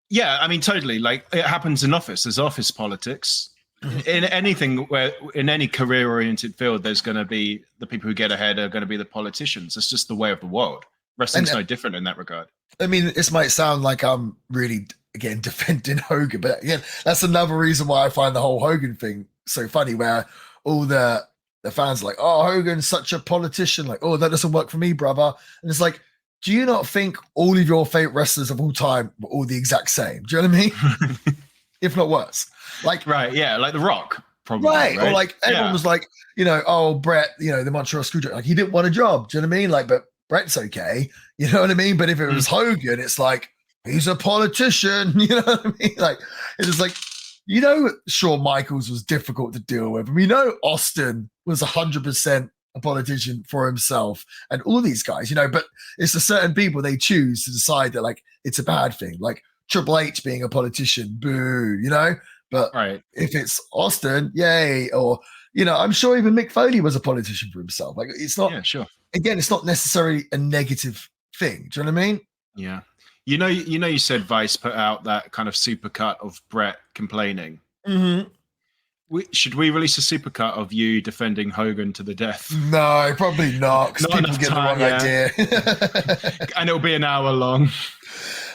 Yeah, I mean, totally. Like, it happens in office. There's office politics. In anything where, in any career-oriented field, there's going to be the people who get ahead are going to be the politicians. It's just the way of the world. Wrestling's no different in that regard. I mean, this might sound like I'm really, again, defending Hogan, but again, that's another reason why I find the whole Hogan thing so funny, where all the fans are like, oh, Hogan's such a politician. Like, oh, that doesn't work for me, brother. And it's like, do you not think all of your favorite wrestlers of all time were all the exact same? Do you know what I mean? If not worse. Like, right, yeah, like The Rock, probably. Right. Or like everyone was like, you know, oh, Brett, you know, the Montreal Screwdriver, like he didn't want a job. Do you know what I mean? Like, but Brett's okay. You know what I mean? But if it was Hogan, it's like, he's a politician. You know what I mean? Like, it's just like, you know, Shawn Michaels was difficult to deal with. We know Austin was 100% a politician for himself, and all these guys, you know, but it's the certain people they choose to decide that like it's a bad thing. Like Triple H being a politician, boo, you know? But if it's Austin, yay. Or, you know, I'm sure even Mick Foley was a politician for himself. Like, it's not, again, it's not necessarily a negative thing. Do you know what I mean? Yeah. You know, you said Vice put out that kind of supercut of Brett complaining. Mm-hmm. Should we release a supercut of you defending Hogan to the death? No, probably not, because Not people enough get time, the wrong idea. And it'll be an hour long.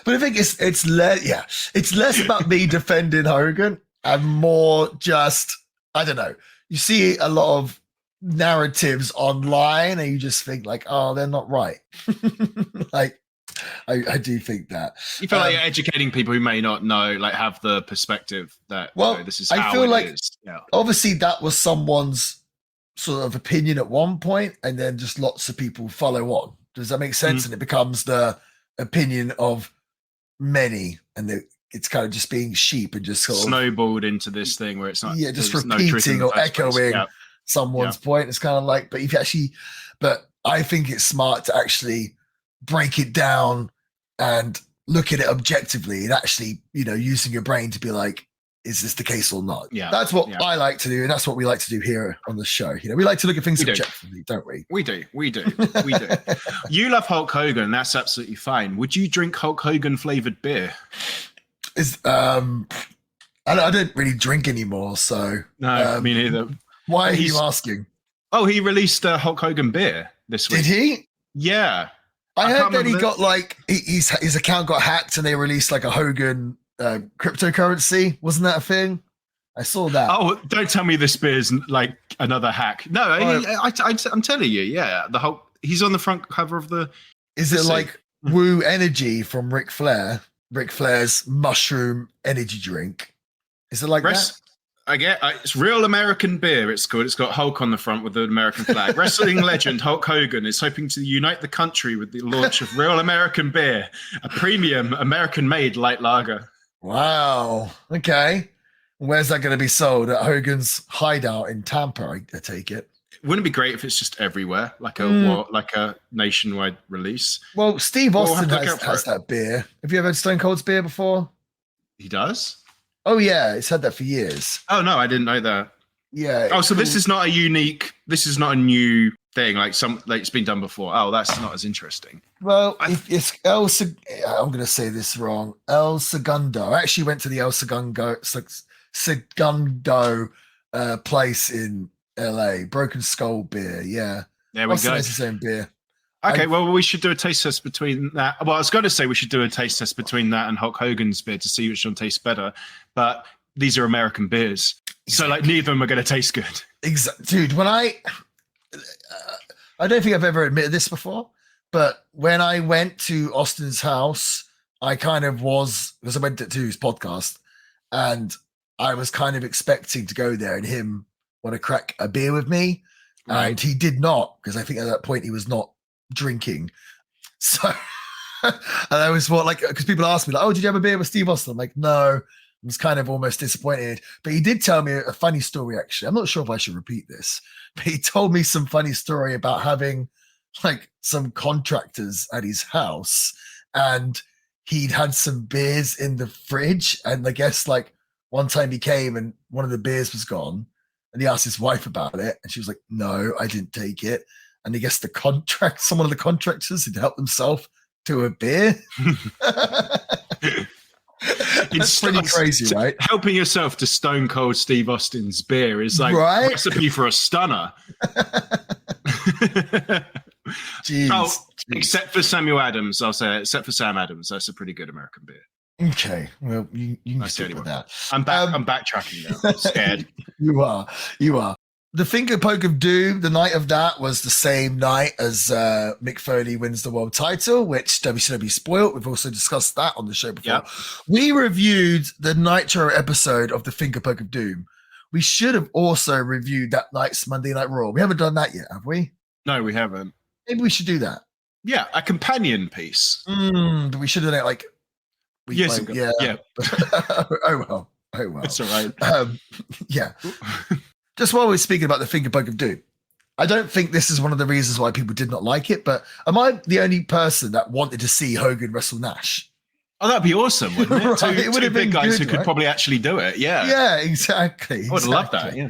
But I think it's less about me defending Hogan and more just, I don't know. You see a lot of narratives online and you just think like, oh, they're not right. Like, I do think that. You feel like you're educating people who may not know, like have the perspective that, this is how I feel like is. Yeah. Obviously that was someone's sort of opinion at one point, and then just lots of people follow on. Does that make sense? And it becomes the opinion of many, and it's kind of just being sheep and just sort of snowballed into this thing where it's not just repeating or echoing someone's point. It's kind of like, but I think it's smart to actually break it down and look at it objectively and actually, using your brain to be like, is this the case or not? Yeah. That's what I like to do. And that's what we like to do here on the show. We like to look at things objectively, don't we? We do. You love Hulk Hogan. That's absolutely fine. Would you drink Hulk Hogan flavored beer? I don't really drink anymore. So no, me neither. Why are you asking? Oh, he released a Hulk Hogan beer this week. Did he? Yeah. I heard that he got his account got hacked and they released like a Hogan cryptocurrency. Wasn't that a thing? I saw that. Oh, don't tell me this beer's like another hack. No, I'm telling you, yeah. The Hulk, he's on the front cover of the. Is it like Woo Energy from Ric Flair? Ric Flair's mushroom energy drink. Is it like that? It's real American beer. It's called. It's got Hulk on the front with the American flag. Wrestling legend Hulk Hogan is hoping to unite the country with the launch of real American beer, a premium American-made light lager. Wow. Okay. Where's that going to be sold? At Hogan's hideout in Tampa, I take it. Wouldn't it be great if it's just everywhere, like a nationwide release? Well, Steve Austin has that beer. Have you ever had Stone Cold's beer before? He does? Oh, yeah. He's had that for years. Oh, no, I didn't know that. Yeah. Oh, so this is not a new thing, like it's been done before. Oh, that's not as interesting. Well, it's I'm going to say this wrong. El Segundo. I actually went to the El Segundo place in LA. Broken Skull beer. Yeah. There we go. It's his own beer. Okay, well, we should do a taste test between that. Well, I was going to say we should do a taste test between that and Hulk Hogan's beer to see which one tastes better. But these are American beers. Exactly. So, like, neither of them are going to taste good. Exactly. Dude, when I don't think I've ever admitted this before, but when I went to Austin's house, I kind of was, because I went to his podcast, and I was kind of expecting to go there and him want to crack a beer with me. Right. And he did not, because I think at that point he was not drinking. So, and I was because people asked me, like, oh, did you have a beer with Steve Austin? I'm like, no. I was kind of almost disappointed. But he did tell me a funny story, actually. I'm not sure if I should repeat this, but he told me some funny story about having like some contractors at his house, and he'd had some beers in the fridge. And I guess like one time he came and one of the beers was gone, and he asked his wife about it, and she was like, no, I didn't take it. And I guess someone of the contractors had helped himself to a beer. That's pretty crazy, right? Helping yourself to Stone Cold Steve Austin's beer is like a recipe for a stunner. Jeez. Except for Samuel Adams, I'll say. Except for Sam Adams, that's a pretty good American beer. Okay, well, you can stick with that. I'm backtracking now. I'm scared. You are. The Finger Poke of Doom, the night of that was the same night as Mick Foley wins the world title, which WCW spoiled. We've also discussed that on the show before. Yep. We reviewed the Nitro episode of the Finger Poke of Doom. We should have also reviewed that night's Monday Night Raw. We haven't done that yet, have we? No, we haven't. Maybe we should do that. Yeah, a companion piece. But we should have done it like... years ago. Yeah. Oh, well. That's all right. Yeah. Just while we're speaking about the Finger Poke of Doom, I don't think this is one of the reasons why people did not like it, but am I the only person that wanted to see Hogan wrestle Nash? Oh, that'd be awesome, wouldn't it? Right? Two It big guys good, who could probably actually do it. Yeah. Yeah, exactly. I would love that. Yeah.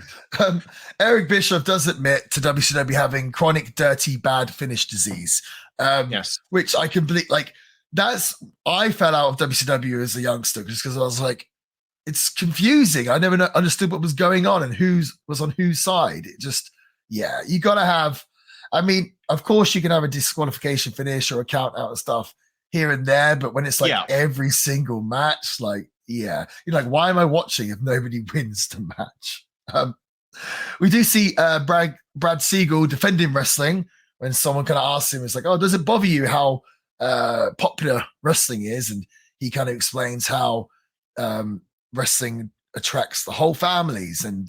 Eric Bischoff does admit to WCW having chronic, dirty, bad finish disease. Yes. Which I completely I fell out of WCW as a youngster just because I was like, it's confusing. I never understood what was going on and was on whose side. It just, yeah, you got to have, I mean, of course you can have a disqualification finish or a count out and stuff here and there, but when it's like every single match, like, yeah, you're like, why am I watching if nobody wins the match? We do see Brad Siegel defending wrestling when someone kind of asks him, it's like, oh, does it bother you how popular wrestling is? And he kind of explains how wrestling attracts the whole families. And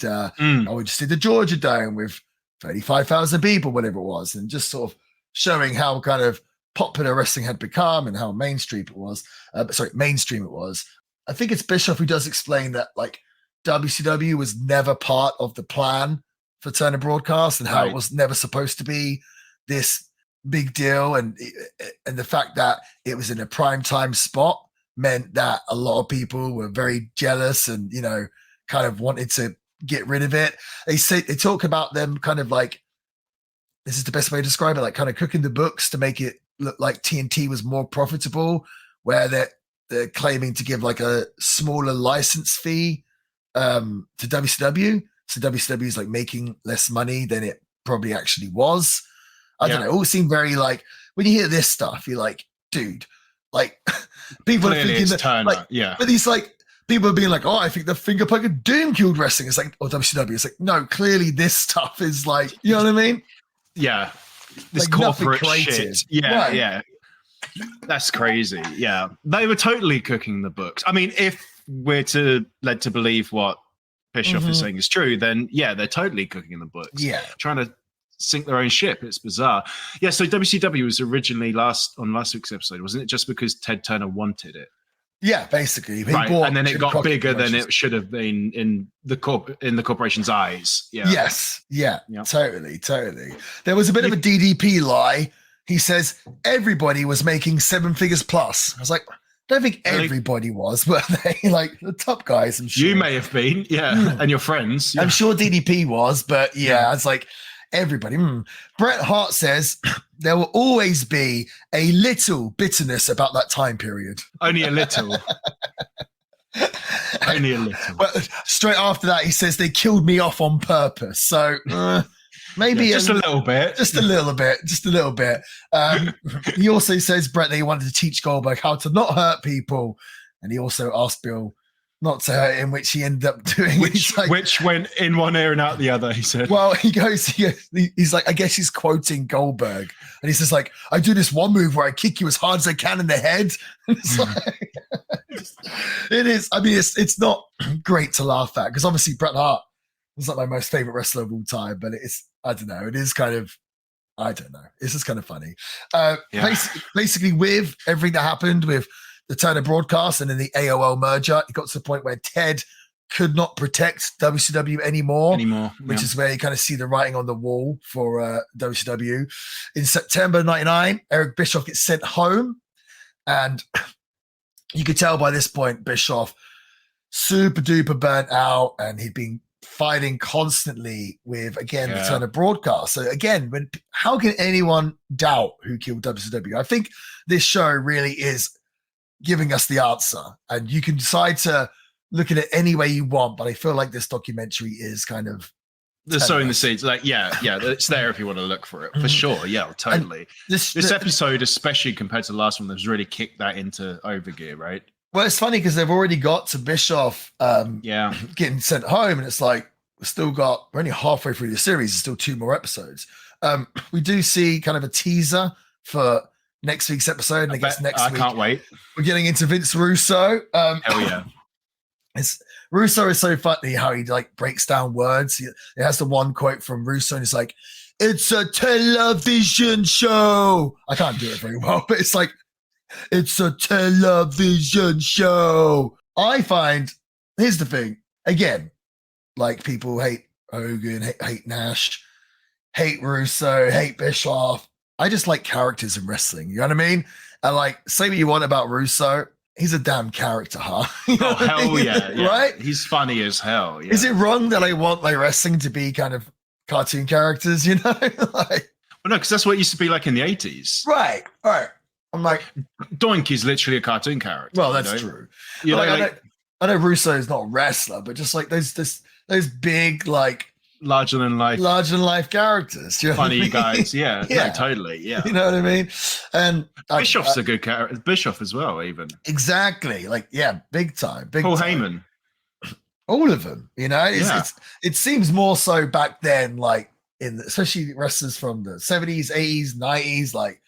we just did the Georgia Dome with 35,000 people, whatever it was, and just sort of showing how kind of popular wrestling had become and how mainstream it was. I think it's Bischoff who does explain that like WCW was never part of the plan for Turner Broadcast and how it was never supposed to be this big deal. And the fact that it was in a primetime spot meant that a lot of people were very jealous and, you know, kind of wanted to get rid of it. They talk about them kind of like, this is the best way to describe it, like kind of cooking the books to make it look like TNT was more profitable, where they're claiming to give like a smaller license fee to WCW. So WCW is like making less money than it probably actually was. I don't know. It all seemed very like, when you hear this stuff, you're like, dude, like people clearly are thinking that, Turner, like, but these like, people are being like, oh, I think the finger poke of Doom killed wrestling. It's like, or WCW. It's like, no, clearly this stuff is like, you know what I mean? Yeah. This like corporate shit. Yeah, yeah. That's crazy. Yeah. They were totally cooking the books. I mean, if we're led to believe what Bischoff is saying is true, then yeah, they're totally cooking the books. Yeah. Trying to sink their own ship. It's bizarre. Yeah, so WCW was originally on last week's episode, wasn't it? Just because Ted Turner wanted it. Yeah, basically. Right. And then it got bigger than it should have been in the corporation's eyes. Yeah. Yes. Yeah. Yep. Totally. There was a bit of a DDP lie. He says everybody was making 7 figures plus. I was like, I don't think everybody was, but they like the top guys. I'm sure you may have been, and your friends. Yeah. I'm sure DDP was, but yeah, it's like everybody. Bret Hart says there will always be a little bitterness about that time period. Only a little. Only a little. But straight after that, he says they killed me off on purpose. So maybe just a little bit. Just a little bit. He also says, Bret, that he wanted to teach Goldberg how to not hurt people. And he also asked Bill not to hurt him, which he ended up doing. Which went in one ear and out the other, he said. Well, he's like, I guess he's quoting Goldberg. And he says, like, I do this one move where I kick you as hard as I can in the head. And it's like, it is. I mean, it's not great to laugh at because obviously Bret Hart is not my most favorite wrestler of all time, but it's, I don't know. It is kind of, I don't know. It's just kind of funny. Basically, with everything that happened with the Turner Broadcast and then the AOL merger, it got to the point where Ted could not protect WCW anymore, which is where you kind of see the writing on the wall for WCW. In September 99, Eric Bischoff gets sent home, and you could tell by this point Bischoff super duper burnt out, and he'd been fighting constantly with the Turner Broadcast. So again, how can anyone doubt Who Killed WCW? I think this show really is giving us the answer, and you can decide to look at it any way you want, but I feel like this documentary is kind of the sowing the seeds. Like, it's there if you want to look for it, for sure. Yeah, totally. This episode, especially compared to the last one, has really kicked that into overgear, right? Well, it's funny because they've already got to Bischoff getting sent home, and it's like we're only halfway through the series. There's still 2 more episodes. We do see kind of a teaser for next week's episode, and I guess next week I can't wait. We're getting into Vince Russo. Hell yeah! Russo is so funny how he like breaks down words. He has the one quote from Russo, and it's like, "It's a television show." I can't do it very well, but it's like, "It's a television show." I find, here's the thing. Again, like people hate Hogan, hate Nash, hate Russo, hate Bischoff. I just like characters in wrestling. You know what I mean? And like, say what you want about Russo, he's a damn character, huh? You know hell yeah. Right? He's funny as hell. Yeah. Is it wrong that I want my wrestling to be kind of cartoon characters, you know? Like, well, no, because that's what it used to be like in the 80s. Right. I'm like, Doink is literally a cartoon character. Well, that's true. You know, I know Russo is not a wrestler, but just like those big, like larger than life characters. You know funny what I mean? guys. Yeah, Yeah. no, totally. Yeah. You know what I mean? And Bischoff's a good character. Bischoff as well, even. Exactly. Like, yeah, big time. Paul Heyman. All of them, you know, it seems more so back then, like especially wrestlers from the 70s, 80s, 90s, like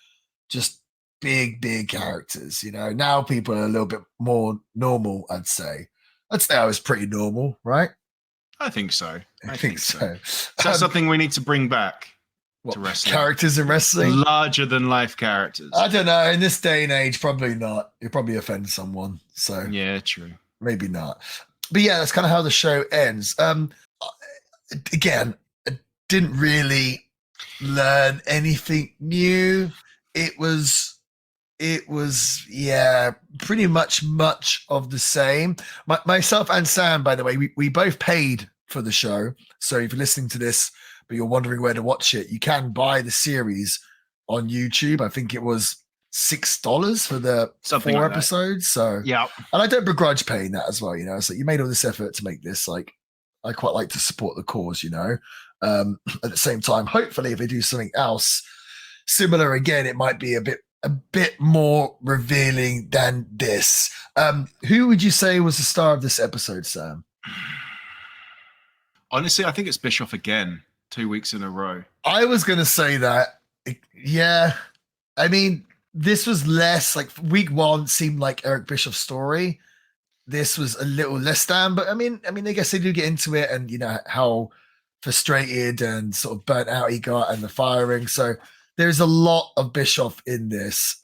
just big characters, you know. Now people are a little bit more normal, I'd say. I was pretty normal, right? I think so. I think so. So that's something we need to bring back to wrestling. Characters in wrestling? Larger than life characters. I don't know. In this day and age, probably not. It probably offends someone. So yeah, true. Maybe not. But yeah, that's kind of how the show ends. Again, I didn't really learn anything new. It was pretty much of the same. Myself and Sam, by the way, we both paid for the show. So if you're listening to this but you're wondering where to watch it, you can buy the series on YouTube. I think it was $6 for the Something 4 like episodes. So yeah, and I don't begrudge paying that as well. You know, so you made all this effort to make this. Like, I quite like to support the cause. You know, at the same time, hopefully, if they do something else similar again, it might be a bit more revealing than this. Who would you say was the star of this episode, Sam? Honestly, I think it's Bischoff again, 2 weeks in a row. I was going to say that. Yeah, I mean, this was less like week 1 seemed like Eric Bischoff's story. This was a little less than, but I mean, I guess they do get into it, and you know how frustrated and sort of burnt out he got, and the firing. So there's a lot of Bischoff in this.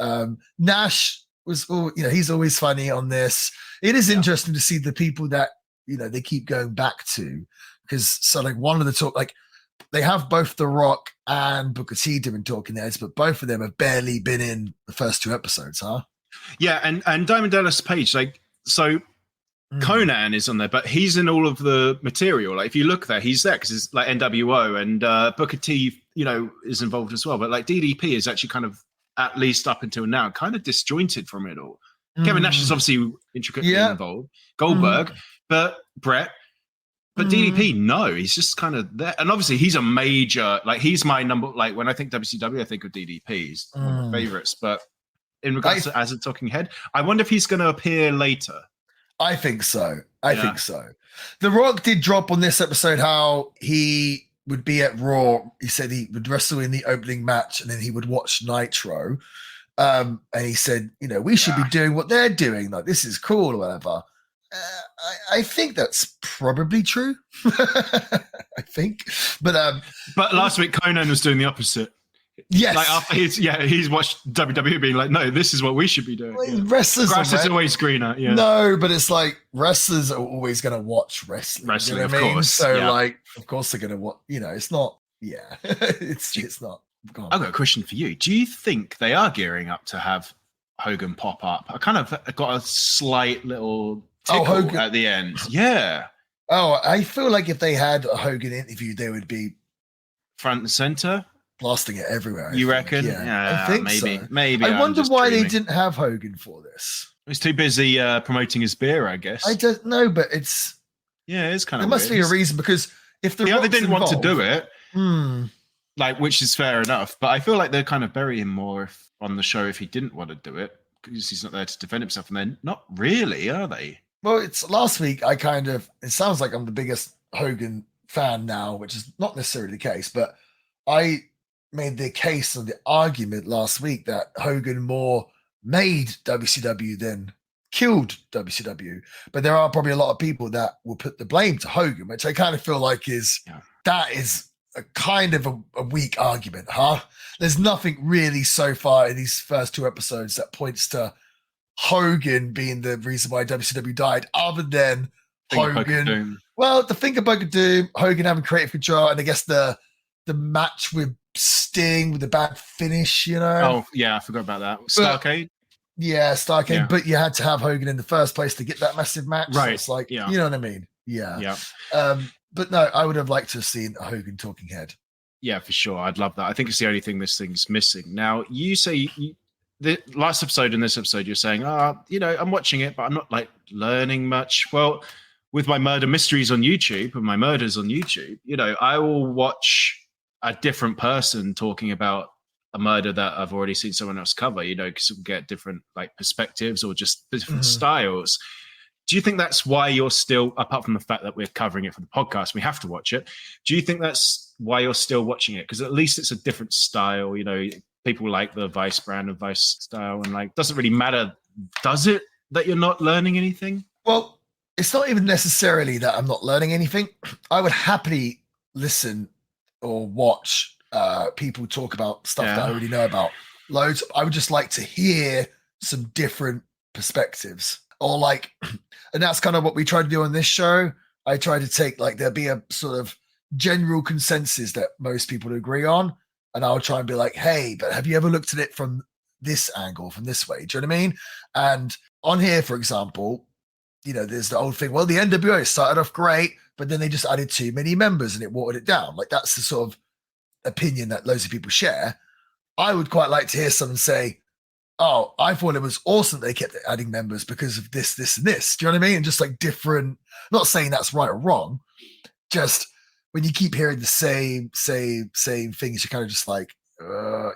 Nash was, he's always funny on this. It is interesting to see the people that they keep going back to, because so like one of the talk, like they have both The Rock and Booker T doing talking heads, but both of them have barely been in the first 2 episodes, huh? Yeah, and Diamond Dallas Page, like, so Conan is on there, but he's in all of the material. Like, if you look there, he's there because it's like NWO, and Booker T, is involved as well. But like DDP is actually kind of, at least up until now, kind of disjointed from it all. Kevin Nash is obviously intricately involved. Goldberg, but Brett. But DDP, no, he's just kind of there. And obviously he's a major, like he's my number, like when I think WCW, I think of DDP. He's one of my favorites. But in regards to as a talking head, I wonder if he's going to appear later. I think so. I think so. The Rock did drop on this episode how he would be at Raw. He said he would wrestle in the opening match and then he would watch Nitro. And he said, we should be doing what they're doing. Like, this is cool or whatever. I think that's probably true. I think. But last week Conan was doing the opposite. Yes. Like after he's watched WWE being like, no, this is what we should be doing. Well, wrestlers grass is always greener. Yeah. No, but it's like wrestlers are always going to watch wrestling. You know of course. So like, of course they're going to watch. It's not. Yeah, it's not. I've got a question for you. Do you think they are gearing up to have Hogan pop up? I kind of got a slight little tickle at the end. Yeah. Oh, I feel like if they had a Hogan interview, they would be front and center, blasting it everywhere. You reckon? Yeah, I think maybe. so. Maybe. I wonder why they didn't have Hogan for this. He was too busy promoting his beer, I guess. I don't know, but it's kind of. There must be a reason, because if they didn't want to do it, like, which is fair enough. But I feel like they're kind of bury him more on the show if he didn't want to do it, because he's not there to defend himself. And they're not really, are they? Well, it's last week. It sounds like I'm the biggest Hogan fan now, which is not necessarily the case, but I made the case of the argument last week that Hogan more made WCW than killed WCW. But there are probably a lot of people that will put the blame to Hogan, which I kind of feel like that is a kind of a weak argument, huh? There's nothing really so far in these first 2 episodes that points to Hogan being the reason why WCW died, other than Hogan. Well, the Finger Poke of Doom, Hogan having creative control, and I guess the match with Sting with the bad finish, Oh, yeah, I forgot about that. Starcade? Yeah, Starcade. Yeah. But you had to have Hogan in the first place to get that massive match. Right. So it's like, you know what I mean? Yeah. Yeah. But no, I would have liked to have seen a Hogan talking head. Yeah, for sure. I'd love that. I think it's the only thing this thing's missing. Now, you say the last episode and this episode, you're saying, I'm watching it, but I'm not like learning much. Well, with my murder mysteries on YouTube and my murders on YouTube, I will watch a different person talking about a murder that I've already seen someone else cover, because we'll get different like perspectives or just different styles. Do you think that's why you're still, apart from the fact that we're covering it for the podcast, we have to watch it. Do you think that's why you're still watching it? Because at least it's a different style. People like the Vice brand of Vice style, and like, doesn't really matter, does it, that you're not learning anything? Well, it's not even necessarily that I'm not learning anything. I would happily listen or watch people talk about stuff that I already know about loads. I would just like to hear some different perspectives, or like, and that's kind of what we try to do on this show. I try to take like, there'll be a sort of general consensus that most people agree on, and I'll try and be like, hey, but have you ever looked at it from this angle, from this way? Do you know what I mean? And on here, for example, there's the old thing, well, the NWO started off great, but then they just added too many members and it watered it down. Like, that's the sort of opinion that loads of people share. I would quite like to hear someone say, oh, I thought it was awesome they kept adding members because of this, this, and this. Do you know what I mean? And just like different, not saying that's right or wrong, just when you keep hearing the same things, you're kind of just like, you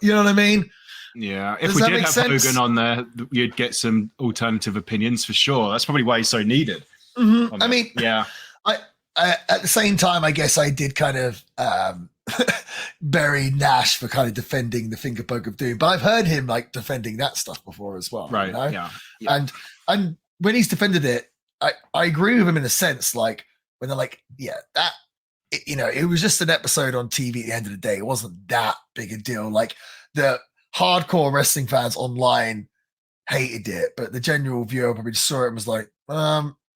know what I mean? Yeah, if we did have sense? Hogan on there, you'd get some alternative opinions for sure. That's probably why he's so needed. Mm-hmm. I mean, yeah. I at the same time, I guess I did kind of bury Nash for kind of defending the finger poke of doom, but I've heard him like defending that stuff before as well. Right. Yeah. And when he's defended it, I agree with him in a sense. Like when they're like, it was just an episode on TV at the end of the day. It wasn't that big a deal. Like the hardcore wrestling fans online hated it, but the general viewer probably just saw it and was like,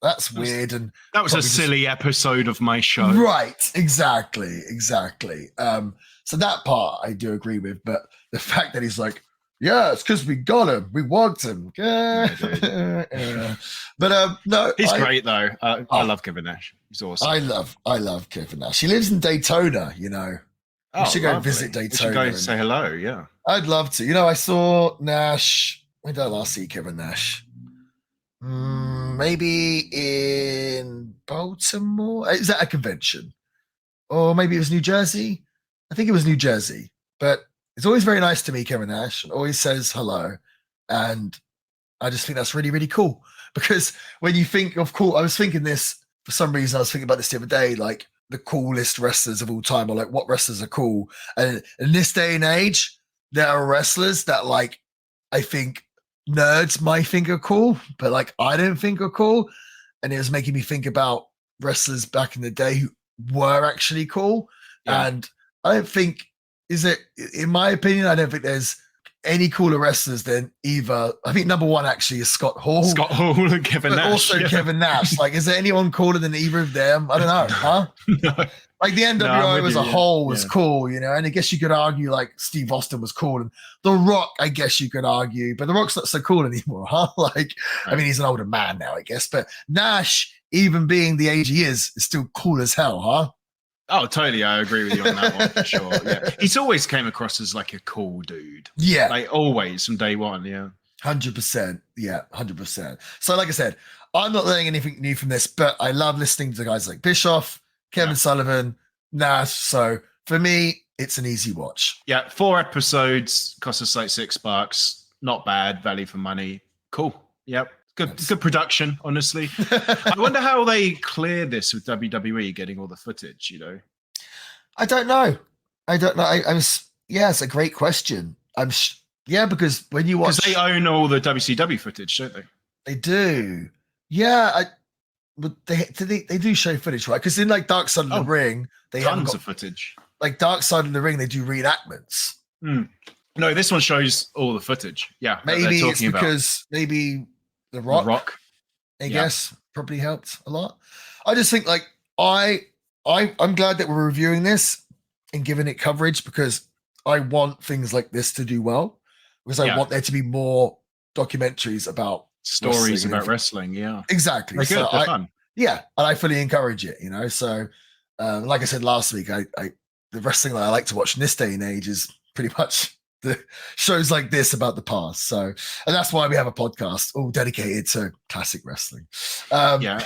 that's weird. And that was a silly episode of my show. Right. Exactly. So that part I do agree with, but the fact that he's like, yeah, it's because we got him. We want him. But no. He's great though. I love Kevin Nash. He's awesome. I love Kevin Nash. He lives in Daytona, We should go visit Daytona. We should go and say hello, yeah. I'd love to. I saw Nash. When did I last see Kevin Nash? Maybe in Baltimore. Is that a convention? Or maybe it was New Jersey? I think it was New Jersey. But it's always very nice to meet Kevin Nash. Always says hello. And I just think that's really, really cool. Because when you think of cool, I was thinking this, for some reason, I was thinking about this the other day, like the coolest wrestlers of all time, or like what wrestlers are cool. And in this day and age, there are wrestlers that like, I think nerds might think are cool, but like I don't think are cool. And it was making me think about wrestlers back in the day who were actually cool. Yeah. And I don't think, in my opinion, I don't think there's any cooler wrestlers than either. I think number one actually is Scott Hall. Scott Hall and Kevin Nash. Also Kevin Nash. Like, is there anyone cooler than either of them? I don't know, huh? No. Like the NWO as a whole was cool, and I guess you could argue like Steve Austin was cool, and The Rock, I guess you could argue, but The Rock's not so cool anymore, huh? Like, right. I mean, he's an older man now, I guess, but Nash, even being the age he is still cool as hell, huh? Oh, totally. I agree with you on that one for sure. Yeah, he's always came across as like a cool dude. Yeah, like always from day one. Yeah, 100%. Yeah, 100%. So, like I said, I'm not learning anything new from this, but I love listening to guys like Bischoff, Kevin Sullivan, Nash. So for me, it's an easy watch. Yeah, 4 episodes, cost us like $6. Not bad, value for money. Cool. Yep. Good production, honestly. I wonder how they clear this with WWE getting all the footage, I don't know. It's a great question. Because when you watch... Because they own all the WCW footage, don't they? They do. Yeah, but they do show footage, right? Because in like Dark Side of the Ring, they have tons of footage. Like Dark Side of the Ring, they do reenactments. No, this one shows all the footage. Yeah, maybe it's because maybe The Rock, I guess, probably helped a lot. I just think like I'm glad that we're reviewing this and giving it coverage, because I want things like this to do well, because I want there to be more documentaries about stories about wrestling. Yeah, exactly. They're good. They're fun. Yeah, and I fully encourage it. So like I said last week, the wrestling that I like to watch in this day and age is pretty much the shows like this about the past. So, and that's why we have a podcast all dedicated to classic wrestling. Yeah,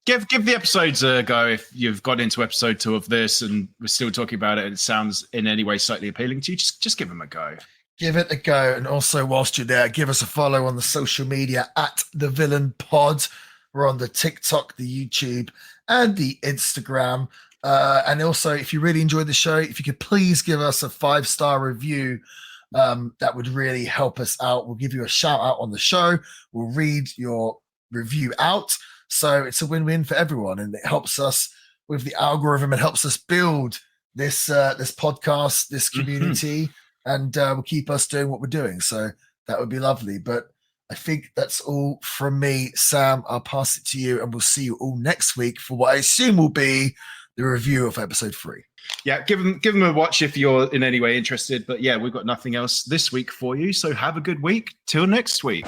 give the episodes a go if you've got into episode 2 of this and we're still talking about it and it sounds in any way slightly appealing to you. Just give them a go. Give it a go. And also, whilst you're there, give us a follow on the social media at The Villain Pod. We're on the TikTok, the YouTube, and the Instagram. And also, if you really enjoyed the show, if you could please give us a 5-star review, that would really help us out. We'll give you a shout out on the show. We'll read your review out. So it's a win-win for everyone. And it helps us with the algorithm. It helps us build this podcast, this community. And will keep us doing what we're doing. So that would be lovely. But I think that's all from me. Sam, I'll pass it to you, and we'll see you all next week for what I assume will be the review of episode 3. Yeah, give them a watch if you're in any way interested. But yeah, we've got nothing else this week for you. So have a good week. Till next week.